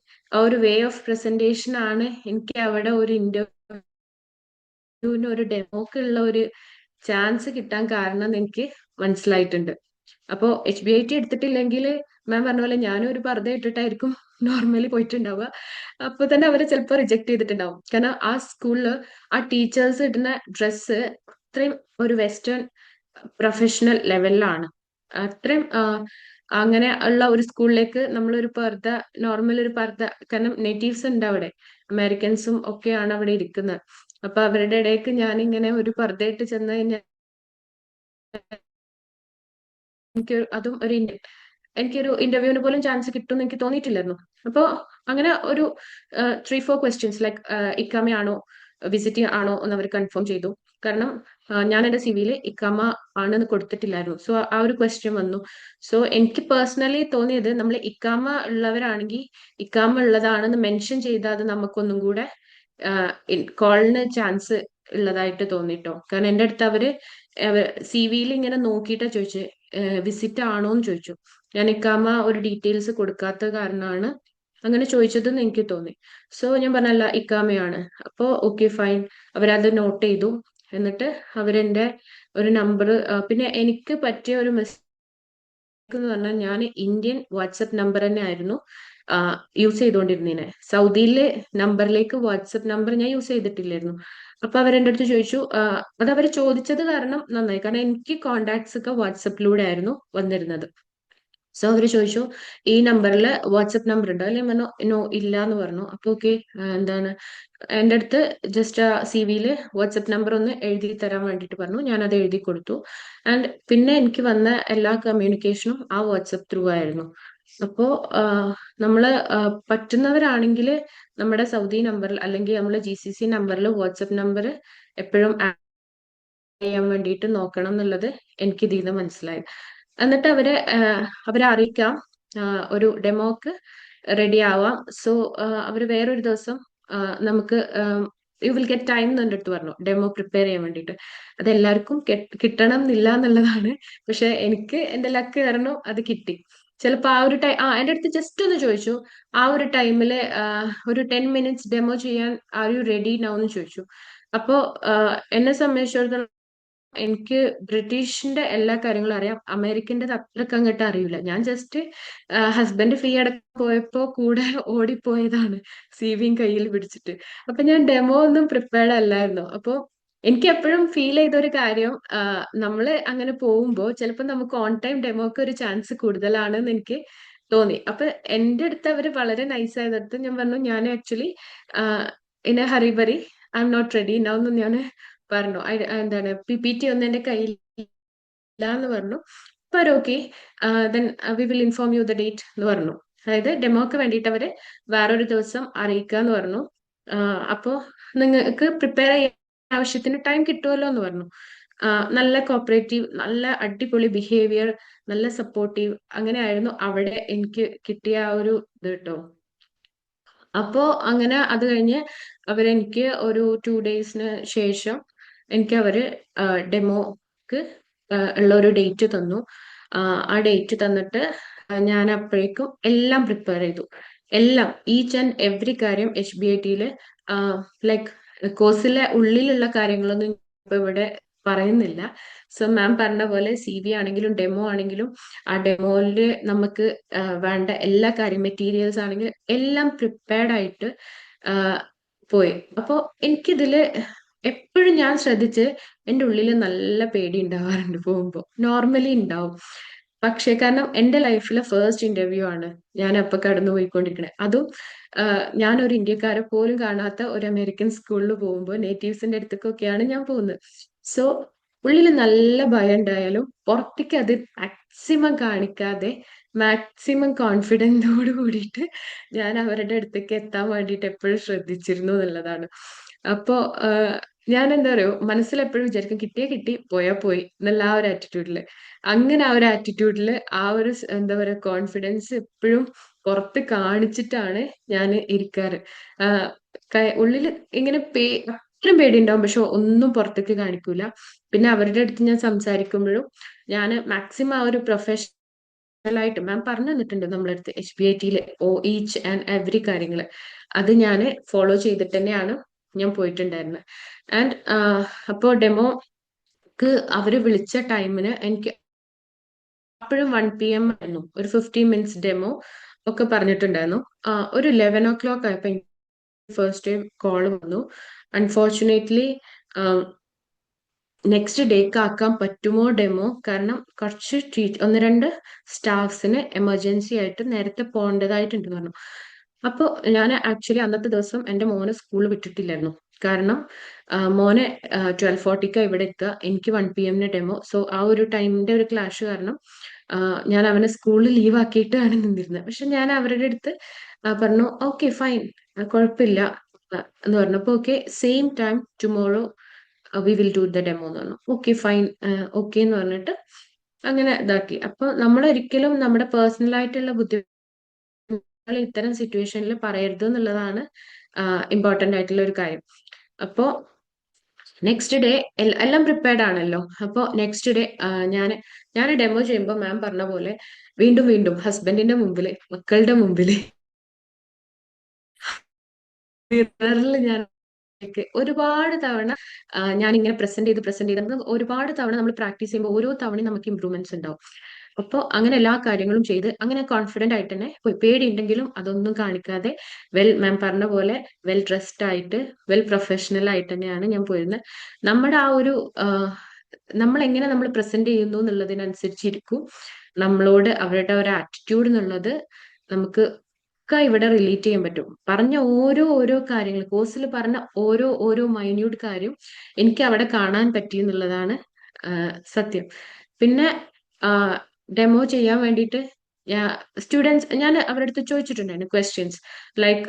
ഒരു വേ ഓഫ് പ്രസന്റേഷൻ ആണ് എനിക്ക് അവിടെ ഒരു ഇന്റർവ്യൂവിന് ഒരു ഡെമോക്കുള്ള ഒരു ചാൻസ് കിട്ടാൻ കാരണം എന്ന് എനിക്ക് മനസ്സിലായിട്ടുണ്ട്. അപ്പോ HBIT എടുത്തിട്ടില്ലെങ്കിൽ മാം പറഞ്ഞ പോലെ ഞാനും ഒരു പർദ്ദ ഇട്ടിട്ടായിരിക്കും നോർമലി പോയിട്ടുണ്ടാവുക. അപ്പൊ തന്നെ അവരെ ചിലപ്പോൾ റിജക്ട് ചെയ്തിട്ടുണ്ടാവും. കാരണം ആ സ്കൂളില് ആ ടീച്ചേഴ്സ് ഇടുന്ന ഡ്രസ്സ് അത്രയും ഒരു വെസ്റ്റേൺ പ്രൊഫഷണൽ ലെവലിലാണ്. അത്രയും അങ്ങനെ ഉള്ള ഒരു സ്കൂളിലേക്ക് നമ്മളൊരു പർദ്ദ, നോർമൽ ഒരു പർദ്ദ, കാരണം നേറ്റീവ്സ് ഉണ്ട് അവിടെ, അമേരിക്കൻസും ഒക്കെയാണ് അവിടെ ഇരിക്കുന്നത്. അപ്പൊ അവരുടെ ഇടയ്ക്ക് ഞാൻ ഇങ്ങനെ ഒരു പർദ്ദയിട്ട് ചെന്ന് കഴിഞ്ഞാൽ എനിക്ക് അതും എനിക്കൊരു ഇന്റർവ്യൂവിന് പോലും ചാൻസ് കിട്ടുമെന്ന് എനിക്ക് തോന്നിയിട്ടില്ലായിരുന്നു. അപ്പോൾ അങ്ങനെ ഒരു 3-4 ക്വസ്റ്റ്യൻസ് ലൈക്ക് ഇക്കാമയാണോ വിസിറ്റ് ആണോ എന്ന് അവർ കൺഫേം ചെയ്തു. കാരണം ഞാൻ എന്റെ സിവിയിൽ ഇക്കാമ ആണെന്ന് കൊടുത്തിട്ടില്ലായിരുന്നു. സോ ആ ഒരു ക്വസ്റ്റ്യൻ വന്നു. സോ എനിക്ക് പേഴ്സണലി തോന്നിയത്, നമ്മൾ ഇക്കാമ ഉള്ളവരാണെങ്കിൽ ഇക്കാമ ഉള്ളതാണെന്ന് മെൻഷൻ ചെയ്താൽ അത് നമുക്കൊന്നും കൂടെ കോളിന് ചാൻസ് ഉള്ളതായിട്ട് തോന്നിട്ടോ. കാരണം എൻ്റെ അടുത്ത് അവര് സിവിയിൽ ഇങ്ങനെ നോക്കിയിട്ടാ ചോദിച്ചു, വിസിറ്റ് ആണോ എന്ന് ചോദിച്ചു. ഞാൻ ഇക്കാമ ഒരു ഡീറ്റെയിൽസ് കൊടുക്കാത്ത കാരണമാണ് അങ്ങനെ ചോദിച്ചതെന്ന് എനിക്ക് തോന്നി. സോ ഞാൻ പറഞ്ഞല്ല ഇക്കാമയാണ്. അപ്പോ ഓക്കെ ഫൈൻ, അവരത് നോട്ട് ചെയ്തു. എന്നിട്ട് അവരെന്റെ ഒരു നമ്പർ, പിന്നെ എനിക്ക് പറ്റിയ ഒരു മിസ്റ്റേക്ക് എന്ന് പറഞ്ഞാൽ ഞാൻ ഇന്ത്യൻ വാട്സപ്പ് നമ്പർ തന്നെ ആയിരുന്നു യൂസ് ചെയ്തുകൊണ്ടിരുന്നേനെ. സൗദിയിലെ നമ്പറിലേക്ക് വാട്സപ്പ് നമ്പർ ഞാൻ യൂസ് ചെയ്തിട്ടില്ലായിരുന്നു. അപ്പൊ അവരെന്റെ അടുത്ത് ചോദിച്ചു, അത് അവർ ചോദിച്ചത് കാരണം നന്നായി, കാരണം എനിക്ക് കോണ്ടാക്ട്സ് ഒക്കെ വാട്സപ്പിലൂടെ ആയിരുന്നു വന്നിരുന്നത്. സോ അവര് ചോദിച്ചു ഈ നമ്പറിൽ വാട്സപ്പ് നമ്പർ ഉണ്ടോ, അല്ലെ പറഞ്ഞു നോ ഇല്ല എന്ന് പറഞ്ഞു. അപ്പൊ ഓക്കെ, എന്താണ് എൻ്റെ അടുത്ത് ജസ്റ്റ് ആ സിവിയില് വാട്സപ്പ് നമ്പർ ഒന്ന് എഴുതി തരാൻ വേണ്ടിയിട്ട് പറഞ്ഞു. ഞാൻ അത് എഴുതി കൊടുത്തു. ആൻഡ് പിന്നെ എനിക്ക് വന്ന എല്ലാ കമ്മ്യൂണിക്കേഷനും ആ വാട്സപ്പ് ത്രൂ ആയിരുന്നു. അപ്പോ നമ്മള് പറ്റുന്നവരാണെങ്കിൽ നമ്മുടെ സൗദി നമ്പറിൽ അല്ലെങ്കിൽ നമ്മളെ GCC നമ്പറിൽ വാട്സപ്പ് നമ്പർ എപ്പോഴും ചെയ്യാൻ വേണ്ടിയിട്ട് നോക്കണം എന്നുള്ളത് എനിക്ക് ഇതിൽ നിന്ന് മനസ്സിലായി. എന്നിട്ട് അവരെ അറിയിക്കാം ഒരു ഡെമോക്ക് റെഡി ആവാം. സോ അവര് വേറൊരു ദിവസം നമുക്ക് യു വിൽ ഗെറ്റ് ടൈം എന്ന് എൻ്റെ അടുത്ത് പറഞ്ഞു ഡെമോ പ്രിപ്പയർ ചെയ്യാൻ വേണ്ടിയിട്ട്. അതെല്ലാവർക്കും കിട്ടണം എന്നില്ല എന്നുള്ളതാണ്. പക്ഷെ എനിക്ക് എന്റെ ലക്ക് കാരണം അത് കിട്ടി. ചിലപ്പോ ആ ഒരു ടൈം എൻ്റെ അടുത്ത് ജസ്റ്റ് ഒന്ന് ചോദിച്ചു, ആ ഒരു ടൈമില് ഒരു 10 മിനിറ്റ്സ് ഡെമോ ചെയ്യാൻ ആർ യു റെഡി നൗ എന്ന് ചോദിച്ചു. അപ്പോ എന്നെ സംബന്ധിച്ചിടത്തോളം എനിക്ക് ബ്രിട്ടീഷിന്റെ എല്ലാ കാര്യങ്ങളും അറിയാം, അമേരിക്കൻ്റെ അത്രക്ക് അങ്ങോട്ട് അറിയില്ല. ഞാൻ ജസ്റ്റ് ഹസ്ബൻഡ് ഫീ അടക്കം പോയപ്പോ കൂടെ ഓടിപ്പോയതാണ് സിവിയും കയ്യിൽ പിടിച്ചിട്ട്. അപ്പൊ ഞാൻ ഡെമോ ഒന്നും പ്രിപ്പയർഡ് അല്ലായിരുന്നു. അപ്പൊ എനിക്ക് എപ്പോഴും ഫീൽ ചെയ്ത ഒരു കാര്യം, നമ്മള് അങ്ങനെ പോകുമ്പോ ചിലപ്പോൾ നമുക്ക് ഓൺ ടൈം ഡെമോക്ക് ഒരു ചാൻസ് കൂടുതലാണെന്ന് എനിക്ക് തോന്നി. അപ്പൊ എന്റെ അടുത്ത് അവര് വളരെ നൈസ് ആയതെടുത്ത് ഞാൻ പറഞ്ഞു, ഞാൻ actually in a hurry burry I am not ready now എന്ന് ഞാൻ പറഞ്ഞു. എന്താണ് PPT ഒന്നും എന്റെ കയ്യിൽ ഇല്ല എന്ന് പറഞ്ഞു. അപ്പൊ okay, then we will inform you the date എന്ന് പറഞ്ഞു. അതായത് ഡെമോക്ക് വേണ്ടിയിട്ട് അവര് വേറൊരു ദിവസം അറിയിക്കാന്ന് പറഞ്ഞു. അപ്പോ നിങ്ങൾക്ക് പ്രിപ്പയർ ചെയ്യാൻ ആവശ്യത്തിന് ടൈം കിട്ടുമല്ലോ എന്ന് പറഞ്ഞു. നല്ല കോപ്പറേറ്റീവ്, നല്ല അടിപൊളി ബിഹേവിയർ, നല്ല സപ്പോർട്ടീവ്, അങ്ങനെയായിരുന്നു അവിടെ എനിക്ക് കിട്ടിയ ആ ഒരു ഇത് കേട്ടോ. അപ്പോ അങ്ങനെ അത് കഴിഞ്ഞ് അവരെനിക്ക് ഒരു 2 ഡേയ്സിന് ശേഷം എനിക്ക് അവര് ഡെമോക്ക് ഉള്ള ഒരു ഡേറ്റ് തന്നു. ആ ഡേറ്റ് തന്നിട്ട് ഞാൻ അപ്പോഴേക്കും എല്ലാം പ്രിപ്പയർ ചെയ്തു. എല്ലാം, ഈച്ച് ആൻഡ് എവറി കാര്യം HBITയില് ലൈക്ക് കോഴ്സിലെ ഉള്ളിലുള്ള കാര്യങ്ങളൊന്നും ഇപ്പൊ ഇവിടെ പറയുന്നില്ല. സോ മാം പറഞ്ഞ പോലെ CV ആണെങ്കിലും ഡെമോ ആണെങ്കിലും ആ ഡെമോയില് നമുക്ക് വേണ്ട എല്ലാ കാര്യം, മെറ്റീരിയൽസ് ആണെങ്കിലും എല്ലാം പ്രിപ്പയർഡ് ആയിട്ട് പോയി. അപ്പോ എനിക്കിതില് എപ്പോഴും ഞാൻ ശ്രദ്ധിച്ച് എൻ്റെ ഉള്ളിൽ നല്ല പേടി ഉണ്ടാവാറുണ്ട് പോകുമ്പോൾ. നോർമലി ഉണ്ടാവും, പക്ഷേ കാരണം എൻ്റെ ലൈഫിലെ ഫസ്റ്റ് ഇന്റർവ്യൂ ആണ് ഞാൻ അപ്പൊ കടന്നു പോയിക്കൊണ്ടിരിക്കണേ. അതും ഞാനൊരു ഇന്ത്യക്കാരെ പോലും കാണാത്ത ഒരു അമേരിക്കൻ സ്കൂളിൽ പോകുമ്പോൾ നേറ്റീവ്സിന്റെ അടുത്തേക്കൊക്കെയാണ് ഞാൻ പോകുന്നത്. സോ ഉള്ളിൽ നല്ല ഭയം ഉണ്ടായാലും പുറത്തേക്ക് അത് മാക്സിമം കാണിക്കാതെ മാക്സിമം കോൺഫിഡൻറ്റോട് കൂടിയിട്ട് ഞാൻ അവരുടെ അടുത്തേക്ക് എത്താൻ വേണ്ടിയിട്ട് എപ്പോഴും ശ്രദ്ധിച്ചിരുന്നു എന്നുള്ളതാണ്. അപ്പോ ഞാൻ എന്താ പറയുക, മനസ്സിൽ എപ്പോഴും വിചാരിക്കും കിട്ടിയാ കിട്ടി പോയാ പോയി എന്നുള്ള ആ ഒരു ആറ്റിറ്റ്യൂഡില്. അങ്ങനെ ആ ഒരു ആറ്റിറ്റ്യൂഡില് ആ ഒരു എന്താ പറയുക കോൺഫിഡൻസ് എപ്പോഴും പുറത്ത് കാണിച്ചിട്ടാണ് ഞാൻ ഇരിക്കാറ്. ആഹ് ഉള്ളിൽ ഇങ്ങനെ അത്രയും പേടിയുണ്ടാവും, പക്ഷെ ഒന്നും പുറത്തേക്ക് കാണിക്കൂല. പിന്നെ അവരുടെ അടുത്ത് ഞാൻ സംസാരിക്കുമ്പോഴും ഞാൻ മാക്സിമം ആ ഒരു പ്രൊഫഷണലായിട്ട് മാം പറഞ്ഞു തന്നിട്ടുണ്ട് നമ്മളെ അടുത്ത് HBIT of each and every കാര്യങ്ങൾ അത് ഞാൻ ഫോളോ ചെയ്തിട്ട് തന്നെയാണ് ഞാൻ പോയിട്ടുണ്ടായിരുന്നത്. ആൻഡ് അപ്പോൾ ഡെമോക്ക് അവര് വിളിച്ച ടൈമിന് എനിക്ക് അപ്പോഴും 1 PM ആയിരുന്നു. ഒരു 15 മിനിറ്റ്സ് ഡെമോ ഒക്കെ പറഞ്ഞിട്ടുണ്ടായിരുന്നു. ഒരു 11 o'clock ആയപ്പോൾ ഫസ്റ്റ് ടൈം കോൾ വന്നു. അൺഫോർച്ചുനേറ്റ്ലി നെക്സ്റ്റ് ഡേക്ക് ആക്കാൻ പറ്റുമോ ഡെമോ, കാരണം കുറച്ച് ഒന്ന് രണ്ട് സ്റ്റാഫ്സിന് എമർജൻസി ആയിട്ട് നേരത്തെ പോകേണ്ടതായിട്ടുണ്ടെന്ന് പറഞ്ഞു. അപ്പോൾ ഞാൻ ആക്ച്വലി അന്നത്തെ ദിവസം എൻ്റെ മോനെ സ്കൂളിൽ വിട്ടിട്ടില്ലായിരുന്നു. കാരണം മോനെ 12:40 ഇവിടെ എത്തുക, എനിക്ക് 1 PM ഡെമോ. സോ ആ ഒരു ടൈമിന്റെ ഒരു ക്ലാഷ് കാരണം ഞാൻ അവനെ സ്കൂളിൽ ലീവ് ആക്കിയിട്ടാണ് നിന്നിരുന്നത്. പക്ഷെ ഞാൻ അവരുടെ അടുത്ത് പറഞ്ഞു ഓക്കെ ഫൈൻ, കുഴപ്പമില്ല എന്ന് പറഞ്ഞപ്പോൾ okay same time tomorrow we will do the demo എന്ന് പറഞ്ഞു. ഓക്കെ ഫൈൻ, ഓക്കെ എന്ന് പറഞ്ഞിട്ട് അങ്ങനെ ഇതാക്കി. അപ്പൊ നമ്മൾ ഒരിക്കലും നമ്മുടെ പേഴ്സണൽ ആയിട്ടുള്ള ബുദ്ധിമുട്ടുകൾ ഇത്തരം സിറ്റുവേഷനിൽ പറയരുത് എന്നുള്ളതാണ് ഇമ്പോർട്ടന്റ് ആയിട്ടുള്ള ഒരു കാര്യം. അപ്പോ നെക്സ്റ്റ് ഡേ എല്ലാം പ്രിപ്പയർഡ് ആണല്ലോ. അപ്പോൾ നെക്സ്റ്റ് ഡേ ഞാൻ ഡെമോ ചെയ്യുമ്പോൾ മാം പറഞ്ഞ പോലെ വീണ്ടും വീണ്ടും ഹസ്ബൻഡിന്റെ മുമ്പില് മക്കളുടെ മുമ്പില് മിററിൽ ഞാൻ ഒരുപാട് തവണ ഞാൻ ഇങ്ങനെ പ്രസന്റ് ചെയ്ത് ഒരുപാട് തവണ നമ്മൾ പ്രാക്ടീസ് ചെയ്യുമ്പോൾ ഓരോ തവണയും നമുക്ക് ഇമ്പ്രൂവ്മെന്റ്സ് ഉണ്ടാവും. അപ്പോൾ അങ്ങനെ എല്ലാ കാര്യങ്ങളും ചെയ്ത് അങ്ങനെ കോൺഫിഡന്റ് ആയിട്ട് തന്നെ പോയി. പേടിയുണ്ടെങ്കിലും അതൊന്നും കാണിക്കാതെ മാം പറഞ്ഞ പോലെ വെൽ ഡ്രസ്ഡ് ആയിട്ട് വെൽ പ്രൊഫഷണൽ ആയിട്ട് തന്നെയാണ് ഞാൻ പോയിരുന്നത്. നമ്മുടെ ആ ഒരു നമ്മൾ എങ്ങനെ നമ്മൾ പ്രസന്റ് ചെയ്യുന്നു എന്നുള്ളതിനനുസരിച്ചിരിക്കും നമ്മളോട് അവരുടെ ഒരു ആറ്റിറ്റ്യൂഡ് എന്നുള്ളത് നമുക്ക് ഒക്കെ ഇവിടെ റിലേറ്റ് ചെയ്യാൻ പറ്റും. പറഞ്ഞ ഓരോ കാര്യങ്ങൾ കോഴ്സിൽ പറഞ്ഞ ഓരോ മൈന്യൂട്ട് കാര്യം എനിക്ക് അവിടെ കാണാൻ പറ്റി എന്നുള്ളതാണ് സത്യം. പിന്നെ ഡെമോ ചെയ്യാൻ വേണ്ടിയിട്ട് ഞാൻ അവരുടെ അടുത്ത് ചോദിച്ചിട്ടുണ്ടായിരുന്നു ക്വസ്റ്റ്യൻസ് ലൈക്ക്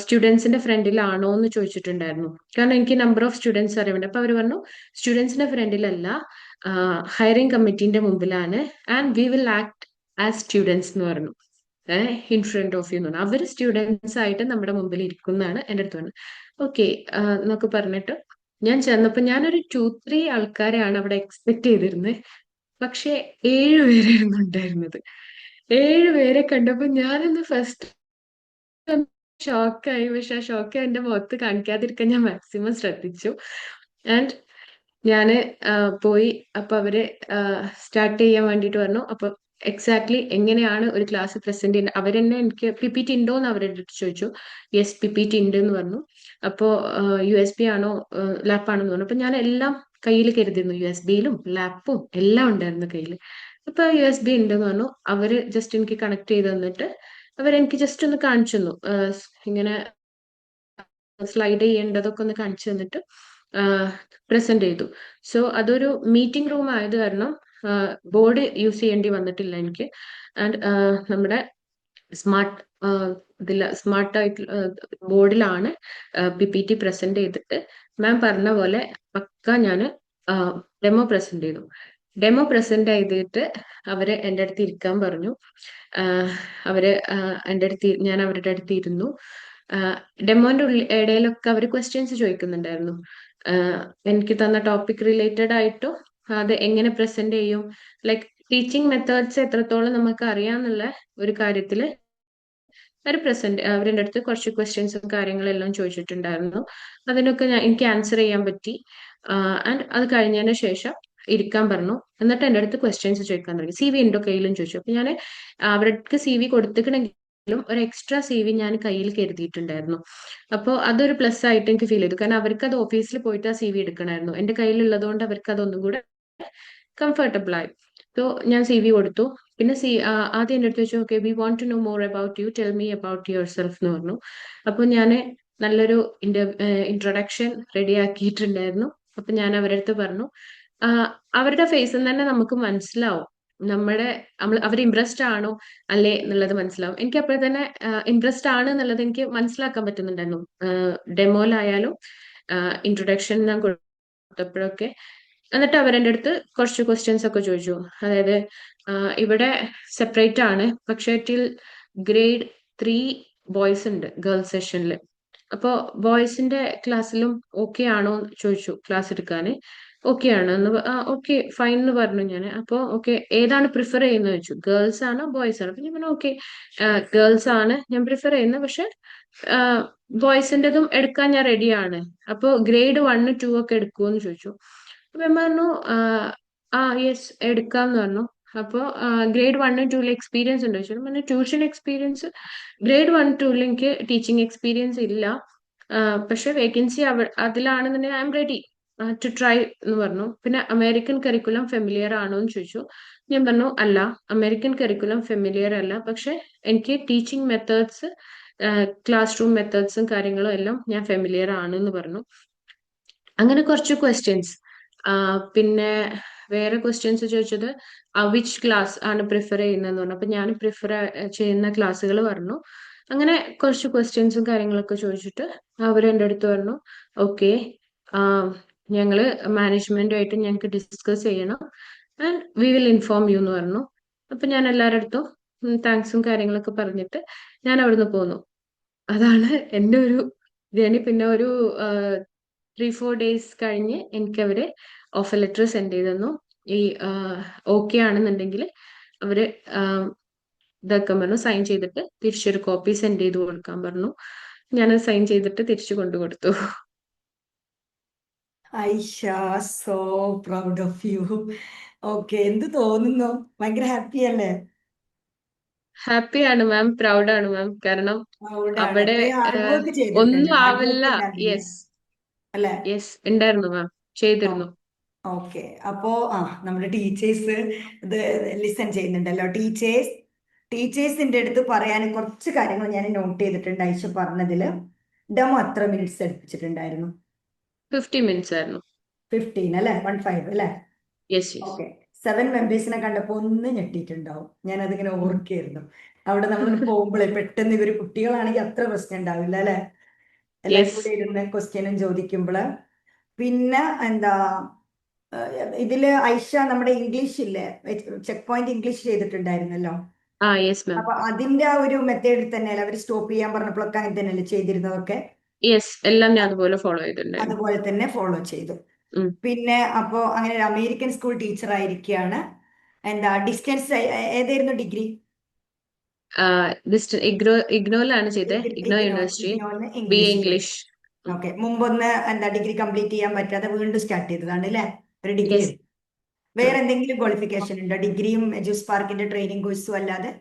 സ്റ്റുഡൻസിന്റെ ഫ്രണ്ടിലാണോ എന്ന് ചോദിച്ചിട്ടുണ്ടായിരുന്നു. കാരണം എനിക്ക് നമ്പർ ഓഫ് സ്റ്റുഡൻസ് അറിയുന്നുണ്ട്. അപ്പൊ അവർ പറഞ്ഞു സ്റ്റുഡൻസിന്റെ ഫ്രണ്ടിലല്ല, ഹയറിംഗ് കമ്മിറ്റീന്റെ മുമ്പിലാണ്, and we will act as students എന്ന് പറഞ്ഞു. ഇൻ ഫ്രണ്ട് ഓഫ് യു എന്ന് പറഞ്ഞു. അവര് സ്റ്റുഡൻസ് ആയിട്ട് നമ്മുടെ മുമ്പിൽ ഇരിക്കുന്നതാണ് എൻ്റെ അടുത്ത് പറഞ്ഞത്. ഓക്കെ എന്നൊക്കെ പറഞ്ഞിട്ട് ഞാൻ ചെന്നപ്പോ ഞാനൊരു 2-3 ആൾക്കാരെയാണ് അവിടെ എക്സ്പെക്ട് ചെയ്തിരുന്നത്. പക്ഷെ 7 പേരായിരുന്നു ഉണ്ടായിരുന്നത്. 7 പേരെ കണ്ടപ്പോ ഞാനൊന്ന് ഫസ്റ്റ് ഷോക്കായി. പക്ഷെ ആ ഷോക്ക് എന്റെ മുഖത്ത് കാണിക്കാതിരിക്കാൻ ഞാൻ മാക്സിമം ശ്രദ്ധിച്ചു. ആൻഡ് ഞാന് പോയി. അപ്പൊ അവര് സ്റ്റാർട്ട് ചെയ്യാൻ വേണ്ടിയിട്ട് പറഞ്ഞു. അപ്പൊ എക്സാക്ട്ലി എങ്ങനെയാണ് ഒരു ക്ലാസ് പ്രസന്റ് ചെയ്യുന്നത് അവരെന്നെ എനിക്ക് PPT ഉണ്ടോ എന്ന് അവരുടെ അടുത്ത് ചോദിച്ചു. യെസ് PPT ഉണ്ട് എന്ന് പറഞ്ഞു. അപ്പോ USB ആണോ ലാപ്പാണോ എന്ന് പറഞ്ഞു. അപ്പൊ ഞാൻ എല്ലാം കയ്യിൽ കരുതിയിരുന്നു. USB-യിലും ലാപ്പും എല്ലാം ഉണ്ടായിരുന്നു കയ്യിൽ. അപ്പൊ USB ഉണ്ടെന്ന് പറഞ്ഞു. അവര് ജസ്റ്റ് എനിക്ക് കണക്ട് ചെയ്ത് തന്നിട്ട് അവരെനിക്ക് ജസ്റ്റ് ഒന്ന് കാണിച്ചു തന്നു. ഇങ്ങനെ സ്ലൈഡ് ചെയ്യേണ്ടതൊക്കെ ഒന്ന് കാണിച്ചു തന്നിട്ട് പ്രസന്റ് ചെയ്തു. സോ അതൊരു മീറ്റിംഗ് റൂം ആയത് കാരണം ബോർഡ് യൂസ് ചെയ്യേണ്ടി വന്നിട്ടില്ല എനിക്ക്. ആൻഡ് നമ്മുടെ സ്മാർട്ട് സ്മാർട്ടായിട്ടുള്ള ബോർഡിലാണ് PPT പ്രസന്റ് ചെയ്തിട്ട് മാം പറഞ്ഞ പോലെ പക്ക ഞാൻ ഡെമോ പ്രസന്റ് ചെയ്തു. ഡെമോ പ്രസന്റ് ചെയ്തിട്ട് അവര് എൻ്റെ അടുത്ത് ഇരിക്കാൻ പറഞ്ഞു. അവര് ഞാൻ അവരുടെ അടുത്ത് ഇരുന്നു. ഡെമോന്റെ ഇടയിലൊക്കെ അവർ ക്വസ്റ്റ്യൻസ് ചോദിക്കുന്നുണ്ടായിരുന്നു. എനിക്ക് തന്ന ടോപ്പിക് റിലേറ്റഡ് ആയിട്ടും അത് എങ്ങനെ പ്രസന്റ് ചെയ്യും, ലൈക്ക് ടീച്ചിങ് മെത്തേഡ്സ് എത്രത്തോളം നമുക്ക് അറിയാന്നുള്ള ഒരു കാര്യത്തില് അവരുടെ അടുത്ത് കുറച്ച് ക്വസ്റ്റ്യൻസും കാര്യങ്ങളെല്ലാം ചോദിച്ചിട്ടുണ്ടായിരുന്നു. അതിനൊക്കെ എനിക്ക് ആൻസർ ചെയ്യാൻ പറ്റി. ആൻഡ് അത് കഴിഞ്ഞതിന് ശേഷം ഇരിക്കാൻ പറഞ്ഞു. എന്നിട്ട് എൻ്റെ അടുത്ത് ക്വസ്റ്റ്യൻസ് ചോദിക്കാൻ തുടങ്ങി. CV ഉണ്ടോ കയ്യിലും ചോദിച്ചു. അപ്പൊ ഞാൻ അവർക്ക് CV കൊടുത്തിട്ടുണ്ടെങ്കിലും ഒരു എക്സ്ട്രാ CV ഞാൻ കയ്യിൽ കരുതിയിട്ടുണ്ടായിരുന്നു. അപ്പോൾ അതൊരു പ്ലസ് ആയിട്ട് എനിക്ക് ഫീൽ ചെയ്തു. കാരണം അവർക്ക് അത് ഓഫീസിൽ പോയിട്ട് ആ CV എടുക്കണമായിരുന്നു. എൻ്റെ കയ്യിലുള്ളത് കൊണ്ട് അവർക്ക് അതൊന്നും കൂടെ കംഫർട്ടബിൾ ആയി. സോ ഞാൻ CV കൊടുത്തു. പിന്നെ ആദ്യം എൻ്റെ അടുത്ത് ചോദിച്ചു okay we want to know more about you, tell me about yourself എന്ന് പറഞ്ഞു. അപ്പോൾ ഞാൻ നല്ലൊരു ഇൻട്രൊഡക്ഷൻ റെഡി ആക്കിയിട്ടുണ്ടായിരുന്നു. അപ്പൊ ഞാൻ അവരുടെ അടുത്ത് പറഞ്ഞു ആ, അവരുടെ ഫേസിൽ നിന്ന് തന്നെ നമുക്ക് മനസ്സിലാവും നമ്മുടെ അവർ ഇംപ്രസ്ഡ് ആണോ അല്ലേ എന്നുള്ളത് മനസ്സിലാവും. എനിക്ക് അപ്പോൾ തന്നെ ഇംപ്രസ്ഡ് ആണ് എന്നുള്ളത് എനിക്ക് മനസ്സിലാക്കാൻ പറ്റുന്നുണ്ടായിരുന്നു. ഡെമോയിലായാലും ഇൻട്രൊഡക്ഷൻ ഞാൻ കൊടുത്തപ്പോഴൊക്കെ. എന്നിട്ട് അവരെൻ്റെ അടുത്ത് കുറച്ച് ക്വസ്റ്റ്യൻസ് ഒക്കെ ചോദിച്ചു. അതായത് ഇവിടെ സെപ്പറേറ്റ് ആണ്, പക്ഷേ ടിൽ ഗ്രേഡ് 3 ബോയ്സ് ഉണ്ട് ഗേൾസ് സെഷനിൽ. അപ്പോൾ ബോയ്സിന്റെ ക്ലാസ്സിലും ഓക്കെ ആണോ എന്ന് ചോദിച്ചു ക്ലാസ് എടുക്കാൻ. ഓക്കെ ആണ് എന്ന് ഓക്കെ ഫൈൻ എന്ന് പറഞ്ഞു ഞാൻ. അപ്പോൾ ഓക്കെ ഏതാണ് പ്രിഫർ ചെയ്യുന്നത് ചോദിച്ചു. ഗേൾസ് ആണോ ബോയ്സ് ആണോ? അപ്പൊ ഞാൻ പറഞ്ഞു ഓക്കെ ഗേൾസ് ആണ് ഞാൻ പ്രിഫർ ചെയ്യുന്നത്, പക്ഷെ ബോയ്സിൻ്റെതും എടുക്കാൻ ഞാൻ റെഡിയാണ്. അപ്പോൾ ഗ്രേഡ് 1, 2 ഒക്കെ എടുക്കുമെന്ന് ചോദിച്ചു. അപ്പൊ ഞാൻ പറഞ്ഞു യെസ് എടുക്കാന്ന് പറഞ്ഞു. അപ്പോൾ ഗ്രേഡ് 1, 2 എക്സ്പീരിയൻസ് ഉണ്ടോ ചോദിച്ചു. പറഞ്ഞു ട്യൂഷൻ എക്സ്പീരിയൻസ് ഗ്രേഡ് 1, 2 എനിക്ക് ടീച്ചിങ് എക്സ്പീരിയൻസ് ഇല്ല, പക്ഷെ വേക്കൻസി അതിലാണെന്നുണ്ടെങ്കിൽ I'm ready to try എന്ന് പറഞ്ഞു. പിന്നെ അമേരിക്കൻ കരിക്കുലം ഫെമിലിയർ ആണോ എന്ന് ചോദിച്ചു. ഞാൻ പറഞ്ഞു അല്ല, അമേരിക്കൻ കരിക്കുലം ഫെമിലിയർ അല്ല, പക്ഷെ എനിക്ക് ടീച്ചിങ് മെത്തേഡ്സ്, ക്ലാസ് റൂം മെത്തേഡ്സും കാര്യങ്ങളും എല്ലാം ഞാൻ ഫെമിലിയർ ആണ് എന്ന് പറഞ്ഞു. അങ്ങനെ കുറച്ച് ക്വസ്റ്റ്യൻസ്. പിന്നെ വേറെ ക്വസ്റ്റ്യൻസ് ചോദിച്ചത് വിച്ച് ക്ലാസ് ആണ് പ്രിഫർ ചെയ്യുന്നതെന്ന് പറഞ്ഞു. അപ്പൊ ഞാൻ പ്രിഫർ ചെയ്യുന്ന ക്ലാസ്സുകൾ പറഞ്ഞു. അങ്ങനെ കുറച്ച് ക്വസ്റ്റ്യൻസും കാര്യങ്ങളൊക്കെ ചോദിച്ചിട്ട് അവർ എൻ്റെ അടുത്ത് പറഞ്ഞു ഓക്കെ ഞങ്ങള് മാനേജ്മെന്റുമായിട്ട് ഞങ്ങൾക്ക് ഡിസ്കസ് ചെയ്യണം and we will inform you എന്ന് പറഞ്ഞു. അപ്പൊ ഞാൻ എല്ലാവരുടെ അടുത്തും താങ്ക്സും കാര്യങ്ങളൊക്കെ പറഞ്ഞിട്ട് ഞാൻ അവിടുന്ന് പോന്നു. അതാണ് എൻ്റെ ഒരു ജേണി. പിന്നെ ഒരു 3-4 ഡേയ്സ് കഴിഞ്ഞ് എനിക്ക് അവര് ഓഫർ ലെറ്റർ സെൻഡ് ചെയ്ത് തന്നു. ഈ ഓക്കെ ആണെന്നുണ്ടെങ്കിൽ അവര് ഇതാക്കാൻ പറഞ്ഞു, സൈൻ ചെയ്തിട്ട് തിരിച്ചൊരു കോപ്പി സെൻഡ് ചെയ്ത് കൊടുക്കാൻ പറഞ്ഞു. ഞാനത് സൈൻ ചെയ്തിട്ട് തിരിച്ചു കൊണ്ടു കൊടുത്തു. Aisha, so proud of you. Okay, എന്ത് തോന്നുന്നു? ഭയങ്കര ഹാപ്പി അല്ലേ? ഹാപ്പിയാണ് മാം, പ്രൗഡാണ് മാം. കാരണം പ്രൗഡാണ്. അവിടെ അത്രയും ഹാർഡ് വർക്ക് ചെയ്തിട്ടുണ്ട്. ഒന്നും ഹാർഡ് ആവില്ല. വർക്ക് ഇല്ലാതില്ല യെസ് അല്ലേ? യെസ് ഉണ്ടായിരുന്നു മാം, ചെയ്തിരുന്നു. ഓക്കെ, അപ്പോ നമ്മുടെ ടീച്ചേഴ്സ് ഇത് ലിസൺ ചെയ്യുന്നുണ്ടല്ലോ. ടീച്ചേഴ്സിന്റെ അടുത്ത് പറയാൻ കുറച്ച് കാര്യങ്ങൾ ഞാൻ നോട്ട് ചെയ്തിട്ടുണ്ട്. ഐഷ പറഞ്ഞതില് ഡെമോ എത്ര മിനിറ്റ്സ് എടുപ്പിച്ചിട്ടുണ്ടായിരുന്നു? 50 മിനിറ്റ്സ് ആയിരുന്നു. 15 അല്ലേ? 15 അല്ലേ? Yes yes. ഓക്കെ. 7 മെമ്പേഴ്സിനെ കണ്ടപ്പോൾ ഒന്ന് ഞെട്ടിയിട്ടുണ്ടാവും. ഞാൻ അതിങ്ങനെ ഓർക്കായിരുന്നു. അവിടെ നമ്മൾ പോകുമ്പോഴേ പെട്ടെന്ന് ഇവര് കുട്ടികളാണെങ്കിൽ അത്ര പ്രശ്നം ഉണ്ടാവില്ല അല്ലെ? എല്ലാവരും യെസ്. കൂടെ ഇരുന്ന് ക്വസ്റ്റ്യനും ചോദിക്കുമ്പോൾ. പിന്നെ എന്താ ഇതില് ഐഷ നമ്മുടെ ഇംഗ്ലീഷ് ഇല്ലേ, ചെക്ക് പോയിന്റ് ഇംഗ്ലീഷ് ചെയ്തിട്ടുണ്ടായിരുന്നല്ലോ. Yes ma'am. അപ്പൊ അതിന്റെ ആ ഒരു മെത്തേഡിൽ തന്നെയല്ലേ അവർ സ്റ്റോപ്പ് ചെയ്യാൻ പറഞ്ഞപ്പോഴൊക്കെ അങ്ങനെ തന്നെയല്ലേ ചെയ്തിരുന്നതൊക്കെ? യെസ്, എല്ലാം ഞാൻ അതുപോലെ ഫോളോ ചെയ്തിട്ടുണ്ടായിരുന്നു. അതുപോലെ തന്നെ ഫോളോ ചെയ്തു. ഉം. പിന്നെ അപ്പോ അങ്ങനെ ഒരു അമേരിക്കൻ സ്കൂൾ ടീച്ചർ ആയിരിക്കുകയാണ്. എന്താ ഡിസ്റ്റൻസ് ഏതായിരുന്നു ഡിഗ്രി? ഇഗ്നോയിലാണ് ചെയ്തത്. ഇഗ്നോ യൂണിവേഴ്സിറ്റി. ഇഗ്നോന്ന് ബി എ ഇംഗ്ലീഷ് ചെയ്തു. ഇംഗ്ലീഷ്. ഓക്കെ, മുമ്പൊന്ന് എന്താ ഡിഗ്രി കംപ്ലീറ്റ് ചെയ്യാൻ പറ്റാതെ വീണ്ടും സ്റ്റാർട്ട് ചെയ്തതാണ് അല്ലേ? ഒരു ഡിഗ്രി യെസ് എടുത്തു. വേറെ എന്തെങ്കിലും ക്വാളിഫിക്കേഷൻ ഉണ്ടോ? ഡിഗ്രിയും എജുസ് പാർക്കിന്റെ ട്രെയിനിങ് കോഴ്സും അല്ലാതെ?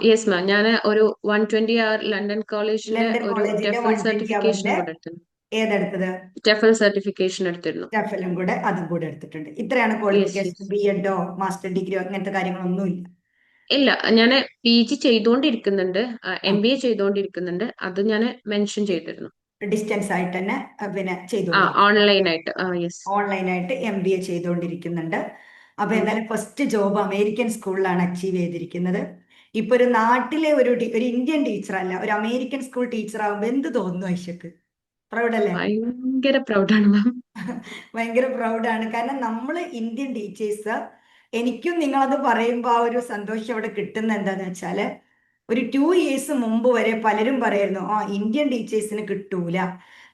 യെസ് മാം, ഞാൻ ഒരു 120 അവർ ലണ്ടൻ കോളേജിന്റെ ലണ്ടൻ ഒരു കോളേജിന്റെ ടെഫൽ 120 സർട്ടിഫിക്കേഷനും അവറിന്റെ കൂടെ എടുത്തിരുന്നു. ഏതെടുത്തത്? ടെഫൽ സർട്ടിഫിക്കേഷൻ എടുത്തിരുന്നു. ടെഫലും കൂടെ അതും കൂടെ എടുത്തിട്ടുണ്ട്. ഇത്രയാണ് യെസ് ക്വാളിഫിക്കേഷൻ. യെസ്. ബി എഡോ മാസ്റ്റർ ഡിഗ്രിയോ അങ്ങനത്തെ കാര്യങ്ങളൊന്നുമില്ല. ഇല്ല, ഞാൻ പി ജി ചെയ്തുകൊണ്ടിരിക്കുന്നുണ്ട്, ആ, MBA ചെയ്തുകൊണ്ടിരിക്കുന്നുണ്ട്. അത് ഞാൻ മെൻഷൻ ചെയ്തിരുന്നു. ഡിസ്റ്റൻസ് ആയിട്ട് തന്നെ പിന്നെ ചെയ്തുകൊണ്ടിരിക്കും. ഓൺലൈനായിട്ട്. യെസ്. ഓൺലൈനായിട്ട് MBA ചെയ്തുകൊണ്ടിരിക്കുന്നുണ്ട്. അപ്പൊ എന്തായാലും ഫസ്റ്റ് ജോബ് അമേരിക്കൻ സ്കൂളിലാണ് അച്ചീവ് ചെയ്തിരിക്കുന്നത്. ഇപ്പൊ ഒരു നാട്ടിലെ ഒരു ഇന്ത്യൻ ടീച്ചർ അല്ല, ഒരു അമേരിക്കൻ സ്കൂൾ ടീച്ചർ ആകുമ്പോ എന്ത് തോന്നുന്നു ഐഷക്ക്? പ്രൗഡല്ലേ? ഭയങ്കര പ്രൗഡാണ് മാം. ഭയങ്കര പ്രൗഡാണ്. കാരണം നമ്മൾ ഇന്ത്യൻ ടീച്ചേഴ്സ്, എനിക്കും നിങ്ങളത് പറയുമ്പോൾ ആ ഒരു സന്തോഷം അവിടെ കിട്ടുന്ന എന്താന്ന് വെച്ചാല്, ഒരു 2 ഇയേഴ്സ് മുമ്പ് വരെ പലരും പറയായിരുന്നു ഇന്ത്യൻ ടീച്ചേഴ്സിന് കിട്ടൂല,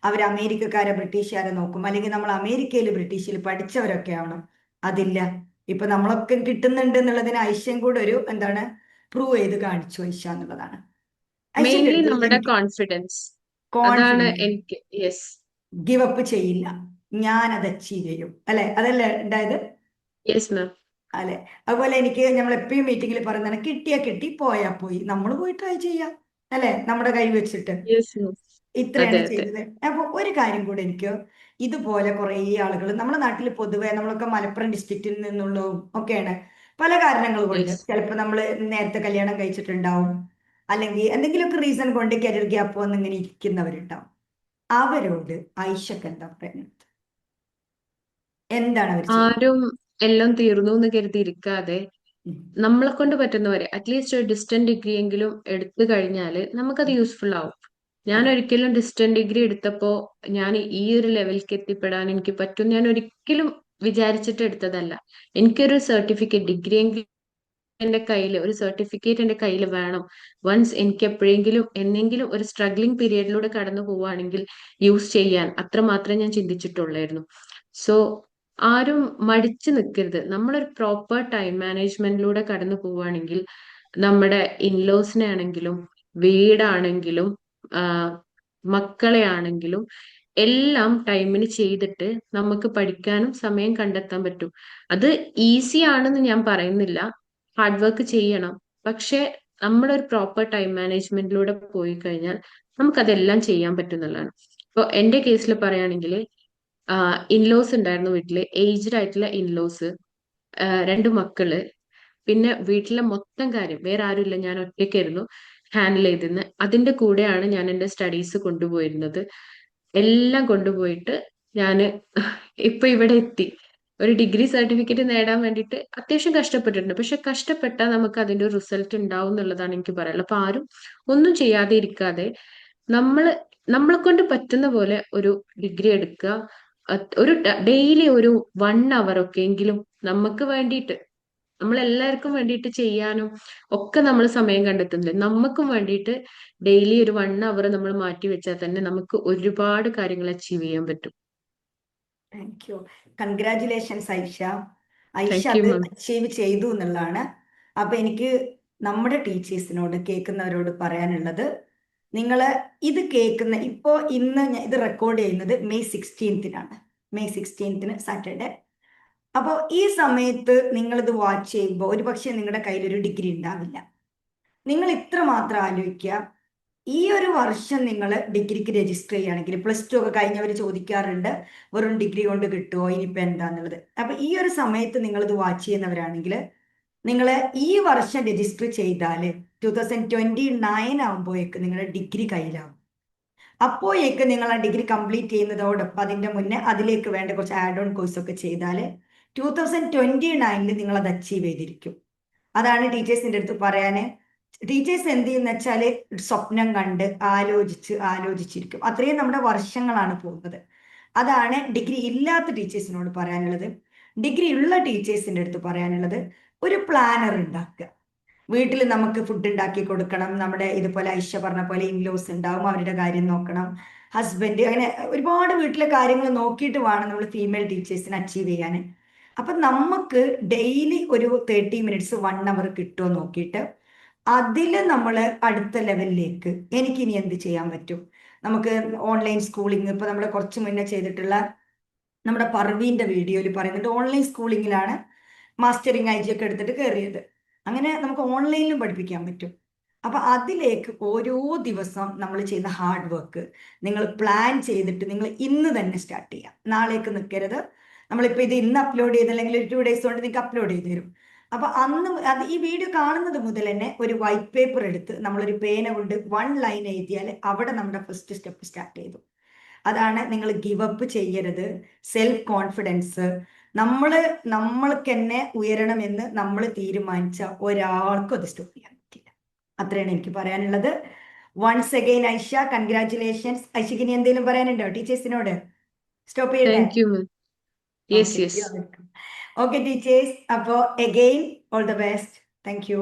അവർ അമേരിക്കക്കാരെ ബ്രിട്ടീഷുകാരെ നോക്കും, അല്ലെങ്കിൽ നമ്മൾ അമേരിക്കയിൽ ബ്രിട്ടീഷിൽ പഠിച്ചവരൊക്കെ ആവണം. അതില്ല, ഇപ്പൊ നമ്മളൊക്കെ കിട്ടുന്നുണ്ട് എന്നുള്ളതിന് ഐശ്യം കൂടെ ഒരു എന്താണ് പ്രൂവ് ചെയ്ത് കാണിച്ചു ഐഷ എന്നുള്ളതാണ്. ഐശ്യന്റെ മെയിൻലി അടുത്ത് നമ്മുടെ എനിക്ക് കോൺഫിഡൻസ്. അതാണ് കോൺഫിഡൻസ്, എനിക്ക്. യെസ്. ഗിവ് അപ്പ് ചെയ്യില്ല, ഞാൻ അത് അച്ചീവ് ചെയ്യും അല്ലെ? അതല്ലേ ഉണ്ടായത്? Yes ma'am. അല്ലെ? അതുപോലെ എനിക്ക് നമ്മൾ എപ്പോഴും മീറ്റിംഗിൽ പറയുന്നതാണ്, കിട്ടിയാ കിട്ടി, പോയാ പോയി, നമ്മൾ പോയി ട്രൈ ചെയ്യാം അല്ലെ, നമ്മുടെ കൈ വെച്ചിട്ട്. Yes ma'am. ഇത്രയാണ് അതെ അതെ. ചെയ്തത്. അപ്പൊ ഒരു കാര്യം കൂടെ എനിക്ക്, ഇതുപോലെ കുറെ ആളുകൾ നമ്മുടെ നാട്ടിൽ പൊതുവെ, നമ്മളൊക്കെ മലപ്പുറം ഡിസ്ട്രിക്റ്റിൽ നിന്നുള്ളതും ഒക്കെയാണ്. പല കാരണങ്ങൾ കൊണ്ട്, യെസ്. ചിലപ്പോൾ നമ്മൾ നേരത്തെ കല്യാണം കഴിച്ചിട്ടുണ്ടാവും, അല്ലെങ്കിൽ എന്തെങ്കിലുമൊക്കെ റീസൺ കൊണ്ട് കരിയർ ഗ്യാപ്പ് വന്ന് ഇങ്ങനെ ഇരിക്കുന്നവരുണ്ടാവും. അവരോട് ഐഷക്ക് എന്താ പറയുന്നത്? എന്താണ് അവർ ചെയ്യുന്നത്? ആരും എല്ലാം തീർന്നു എന്ന് കരുതി ഇരിക്കാതെ ഉം. നമ്മളെ കൊണ്ട് പറ്റുന്നവരെ അറ്റ്ലീസ്റ്റ് ഒരു ഡിസ്റ്റന്റ് ഡിഗ്രി എങ്കിലും എടുത്തു കഴിഞ്ഞാൽ നമുക്കത് യൂസ്ഫുൾ ആവും. ഞാൻ അതെ. ഒരിക്കലും ഡിസ്റ്റന്റ് ഡിഗ്രി എടുത്തപ്പോ ഞാൻ ഈ ഒരു ലെവലിലേക്ക് എത്തിപ്പെടാൻ എനിക്ക് പറ്റും ഞാൻ ഒരിക്കലും വിചാരിച്ചിട്ട് എടുത്തതല്ല. എനിക്കൊരു സർട്ടിഫിക്കറ്റ് ഡിഗ്രി എങ്കിലും എന്റെ കയ്യിൽ ഒരു സർട്ടിഫിക്കറ്റ് എന്റെ കയ്യിൽ വേണം. വൺസ് എനിക്ക് എപ്പോഴെങ്കിലും എന്നെങ്കിലും ഒരു സ്ട്രഗ്ലിംഗ് പീരിയഡിലൂടെ കടന്നു പോവുകയാണെങ്കിൽ യൂസ് ചെയ്യാൻ അത്രമാത്രം ഞാൻ ചിന്തിച്ചിട്ടുള്ളായിരുന്നു. സോ ആരും മടിച്ചു നിൽക്കരുത്. നമ്മളൊരു പ്രോപ്പർ ടൈം മാനേജ്മെന്റിലൂടെ കടന്നു പോവുകയാണെങ്കിൽ നമ്മുടെ ഇൻലോസിനെ ആണെങ്കിലും വീടാണെങ്കിലും ആ, മക്കളെ ആണെങ്കിലും എല്ലാം ടൈമിന് ചെയ്തിട്ട് നമുക്ക് പഠിക്കാനും സമയം കണ്ടെത്താൻ പറ്റും. അത് ഈസി ആണെന്ന് ഞാൻ പറയുന്നില്ല. ഹാർഡ് വർക്ക് ചെയ്യണം. പക്ഷെ നമ്മുടെ ഒരു പ്രോപ്പർ ടൈം മാനേജ്മെന്റിലൂടെ പോയി കഴിഞ്ഞാൽ നമുക്കതെല്ലാം ചെയ്യാൻ പറ്റുന്നതാണ്. ഇപ്പൊ എന്റെ കേസിൽ പറയുകയാണെങ്കിൽ ഇൻലോസ് ഉണ്ടായിരുന്നു വീട്ടില്, ഏജ്ഡ് ആയിട്ടുള്ള ഇൻലോസ്, രണ്ട് മക്കള്, പിന്നെ വീട്ടിലെ മൊത്തം കാര്യം വേറെ ആരുമില്ല, ഞാൻ ഒറ്റയ്ക്കായിരുന്നു ഹാൻഡിൽ ചെയ്തിരുന്നത്. അതിന്റെ കൂടെയാണ് ഞാൻ എന്റെ സ്റ്റഡീസ് കൊണ്ടുപോയിരുന്നത്. എല്ലാം കൊണ്ടുപോയിട്ട് ഞാന് ഇപ്പൊ ഇവിടെ എത്തി. ഒരു ഡിഗ്രി സർട്ടിഫിക്കറ്റ് നേടാൻ വേണ്ടിയിട്ട് അത്യാവശ്യം കഷ്ടപ്പെട്ടിട്ടുണ്ട്. പക്ഷെ കഷ്ടപ്പെട്ടാൽ നമുക്ക് അതിന്റെ ഒരു റിസൾട്ട് ഉണ്ടാവും എന്നുള്ളതാണ് എനിക്ക് പറയാനുള്ളത്. അപ്പൊ ആരും ഒന്നും ചെയ്യാതെ ഇരിക്കാതെ നമ്മള് നമ്മളെ കൊണ്ട് പറ്റുന്ന പോലെ ഒരു ഡിഗ്രി എടുക്കുക. ഒരു ഡെയിലി ഒരു 1 അവർ ഒക്കെ എങ്കിലും നമുക്ക് വേണ്ടിയിട്ട്, നമ്മളെല്ലാവർക്കും വേണ്ടിയിട്ട് ചെയ്യാനും ഒക്കെ നമ്മൾ സമയം കണ്ടെത്തുന്നില്ല. നമുക്കും വേണ്ടിയിട്ട് ഡെയിലി ഒരു 1 അവർ നമ്മൾ മാറ്റി വെച്ചാൽ തന്നെ നമുക്ക് ഒരുപാട് കാര്യങ്ങൾ അച്ചീവ് ചെയ്യാൻ പറ്റും. Thank you. Congratulations Aisha. Aisha thank you അത് മാം. അച്ചീവ് ചെയ്തു എന്നുള്ളതാണ്. അപ്പൊ എനിക്ക് നമ്മുടെ ടീച്ചേഴ്സിനോട് കേൾക്കുന്നവരോട് പറയാനുള്ളത്, നിങ്ങൾ ഇത് കേൾക്കുന്ന ഇപ്പോൾ ഇന്ന് ഇത് റെക്കോർഡ് ചെയ്യുന്നത് മെയ് 16 മെയ് 16 സാറ്റർഡേ. അപ്പോൾ ഈ സമയത്ത് നിങ്ങളിത് വാച്ച് ചെയ്യുമ്പോൾ ഒരു പക്ഷേ നിങ്ങളുടെ കയ്യിൽ ഒരു ഡിഗ്രി ഉണ്ടാവില്ല. നിങ്ങൾ ഇത്ര മാത്രം ആലോചിക്കുക, ഈ ഒരു വർഷം നിങ്ങൾ ഡിഗ്രിക്ക് രജിസ്റ്റർ ചെയ്യുകയാണെങ്കിൽ, +2 ഒക്കെ കഴിഞ്ഞവർ ചോദിക്കാറുണ്ട് വെറും ഡിഗ്രി കൊണ്ട് കിട്ടുമോ ഇനിയിപ്പോൾ എന്താന്നുള്ളത്. അപ്പൊ ഈ ഒരു സമയത്ത് നിങ്ങൾ ഇത് വാച്ച് ചെയ്യുന്നവരാണെങ്കിൽ നിങ്ങൾ ഈ വർഷം രജിസ്റ്റർ ചെയ്താൽ 2029 ആകുമ്പോഴേക്ക് നിങ്ങളുടെ ഡിഗ്രി കയ്യിലാവും. അപ്പോഴേക്ക് നിങ്ങൾ ആ ഡിഗ്രി കംപ്ലീറ്റ് ചെയ്യുന്നതോടൊപ്പം അതിന്റെ മുന്നേ അതിലേക്ക് വേണ്ട കുറച്ച് ആഡ് ഓൺ കോഴ്സ് ഒക്കെ ചെയ്താൽ 2029 നിങ്ങൾ അത് അച്ചീവ് ചെയ്തിരിക്കും. അതാണ് ടീച്ചേഴ്സിന്റെ അടുത്ത് പറയാന്. ടീച്ചേഴ്സ് എന്ത് ചെയ്യുന്ന വെച്ചാൽ സ്വപ്നം കണ്ട് ആലോചിച്ചിരിക്കും. അത്രയും നമ്മുടെ വർഷങ്ങളാണ് പോകുന്നത്. അതാണ് ഡിഗ്രി ഇല്ലാത്ത ടീച്ചേഴ്സിനോട് പറയാനുള്ളത്. ഡിഗ്രി ഉള്ള ടീച്ചേഴ്സിന്റെ അടുത്ത് പറയാനുള്ളത്, ഒരു പ്ലാനർ ഉണ്ടാക്കുക. വീട്ടിൽ നമുക്ക് ഫുഡ് ഉണ്ടാക്കി കൊടുക്കണം. നമ്മുടെ ഇതുപോലെ ഐഷ പറഞ്ഞ പോലെ ഇൻലോസ് ഉണ്ടാവും, അവരുടെ കാര്യം നോക്കണം. ഹസ്ബൻഡ്, അങ്ങനെ ഒരുപാട് വീട്ടിലെ കാര്യങ്ങൾ നോക്കിയിട്ട് വേണം നമ്മൾ ഫീമെയിൽ ടീച്ചേഴ്സിനെ അച്ചീവ് ചെയ്യാൻ. അപ്പം നമുക്ക് ഡെയിലി ഒരു 30 മിനിറ്റ്സ് 1 അവർ കിട്ടുമോ നോക്കിയിട്ട് അതിൽ നമ്മൾ അടുത്ത ലെവലിലേക്ക് എനിക്കിനി എന്ത് ചെയ്യാൻ പറ്റും. നമുക്ക് ഓൺലൈൻ സ്കൂളിംഗ്, ഇപ്പൊ നമ്മൾ കുറച്ച് മുന്നേ ചെയ്തിട്ടുള്ള നമ്മുടെ പർവീന്റെ വീഡിയോയിൽ പറയുന്നുണ്ട്, ഓൺലൈൻ സ്കൂളിങ്ങിലാണ് മാസ്റ്ററിങ് IG ഒക്കെ എടുത്തിട്ട് കയറിയത്. അങ്ങനെ നമുക്ക് ഓൺലൈനിലും പഠിപ്പിക്കാൻ പറ്റും. അപ്പൊ അതിലേക്ക് ഓരോ ദിവസം നമ്മൾ ചെയ്യുന്ന ഹാർഡ് വർക്ക് നിങ്ങൾ പ്ലാൻ ചെയ്തിട്ട് നിങ്ങൾ ഇന്ന് തന്നെ സ്റ്റാർട്ട് ചെയ്യാം. നാളേക്ക് നിൽക്കരുത്. നമ്മളിപ്പോൾ ഇത് ഇന്ന് അപ്ലോഡ് ചെയ്തില്ലെങ്കിൽ ഒരു 2 ഡേയ്സ് കൊണ്ട് നിങ്ങൾക്ക് അപ്ലോഡ് ചെയ്ത് തരും. അപ്പൊ അന്ന് അത് ഈ വീഡിയോ കാണുന്നത് മുതൽ തന്നെ ഒരു വൈറ്റ് പേപ്പർ എടുത്ത് നമ്മളൊരു പേന കൊണ്ട് 1 ലൈൻ എഴുതിയാൽ അവിടെ നമ്മുടെ ഫസ്റ്റ് സ്റ്റെപ്പ് സ്റ്റാർട്ട് ചെയ്തു. അതാണ്, നിങ്ങൾ ഗിവ് അപ്പ് ചെയ്യരുത്. സെൽഫ് കോൺഫിഡൻസ്, നമ്മൾക്ക് തന്നെ ഉയരണമെന്ന് നമ്മൾ തീരുമാനിച്ച ഒരാൾക്കും അത് സ്റ്റോപ്പ് ചെയ്യാൻ പറ്റില്ല. അത്രയാണ് എനിക്ക് പറയാനുള്ളത്. Once again Aisha, congratulations. ഐഷയ്ക്ക് ഇനി എന്തെങ്കിലും പറയാനുണ്ടോ ടീച്ചേഴ്സിനോട്? സ്റ്റോപ്പ് ചെയ്യട്ടെ? Thank you ma'am. Yes okay, yes. Okay teachers. അപ്പോൾ again all the best. Thank U.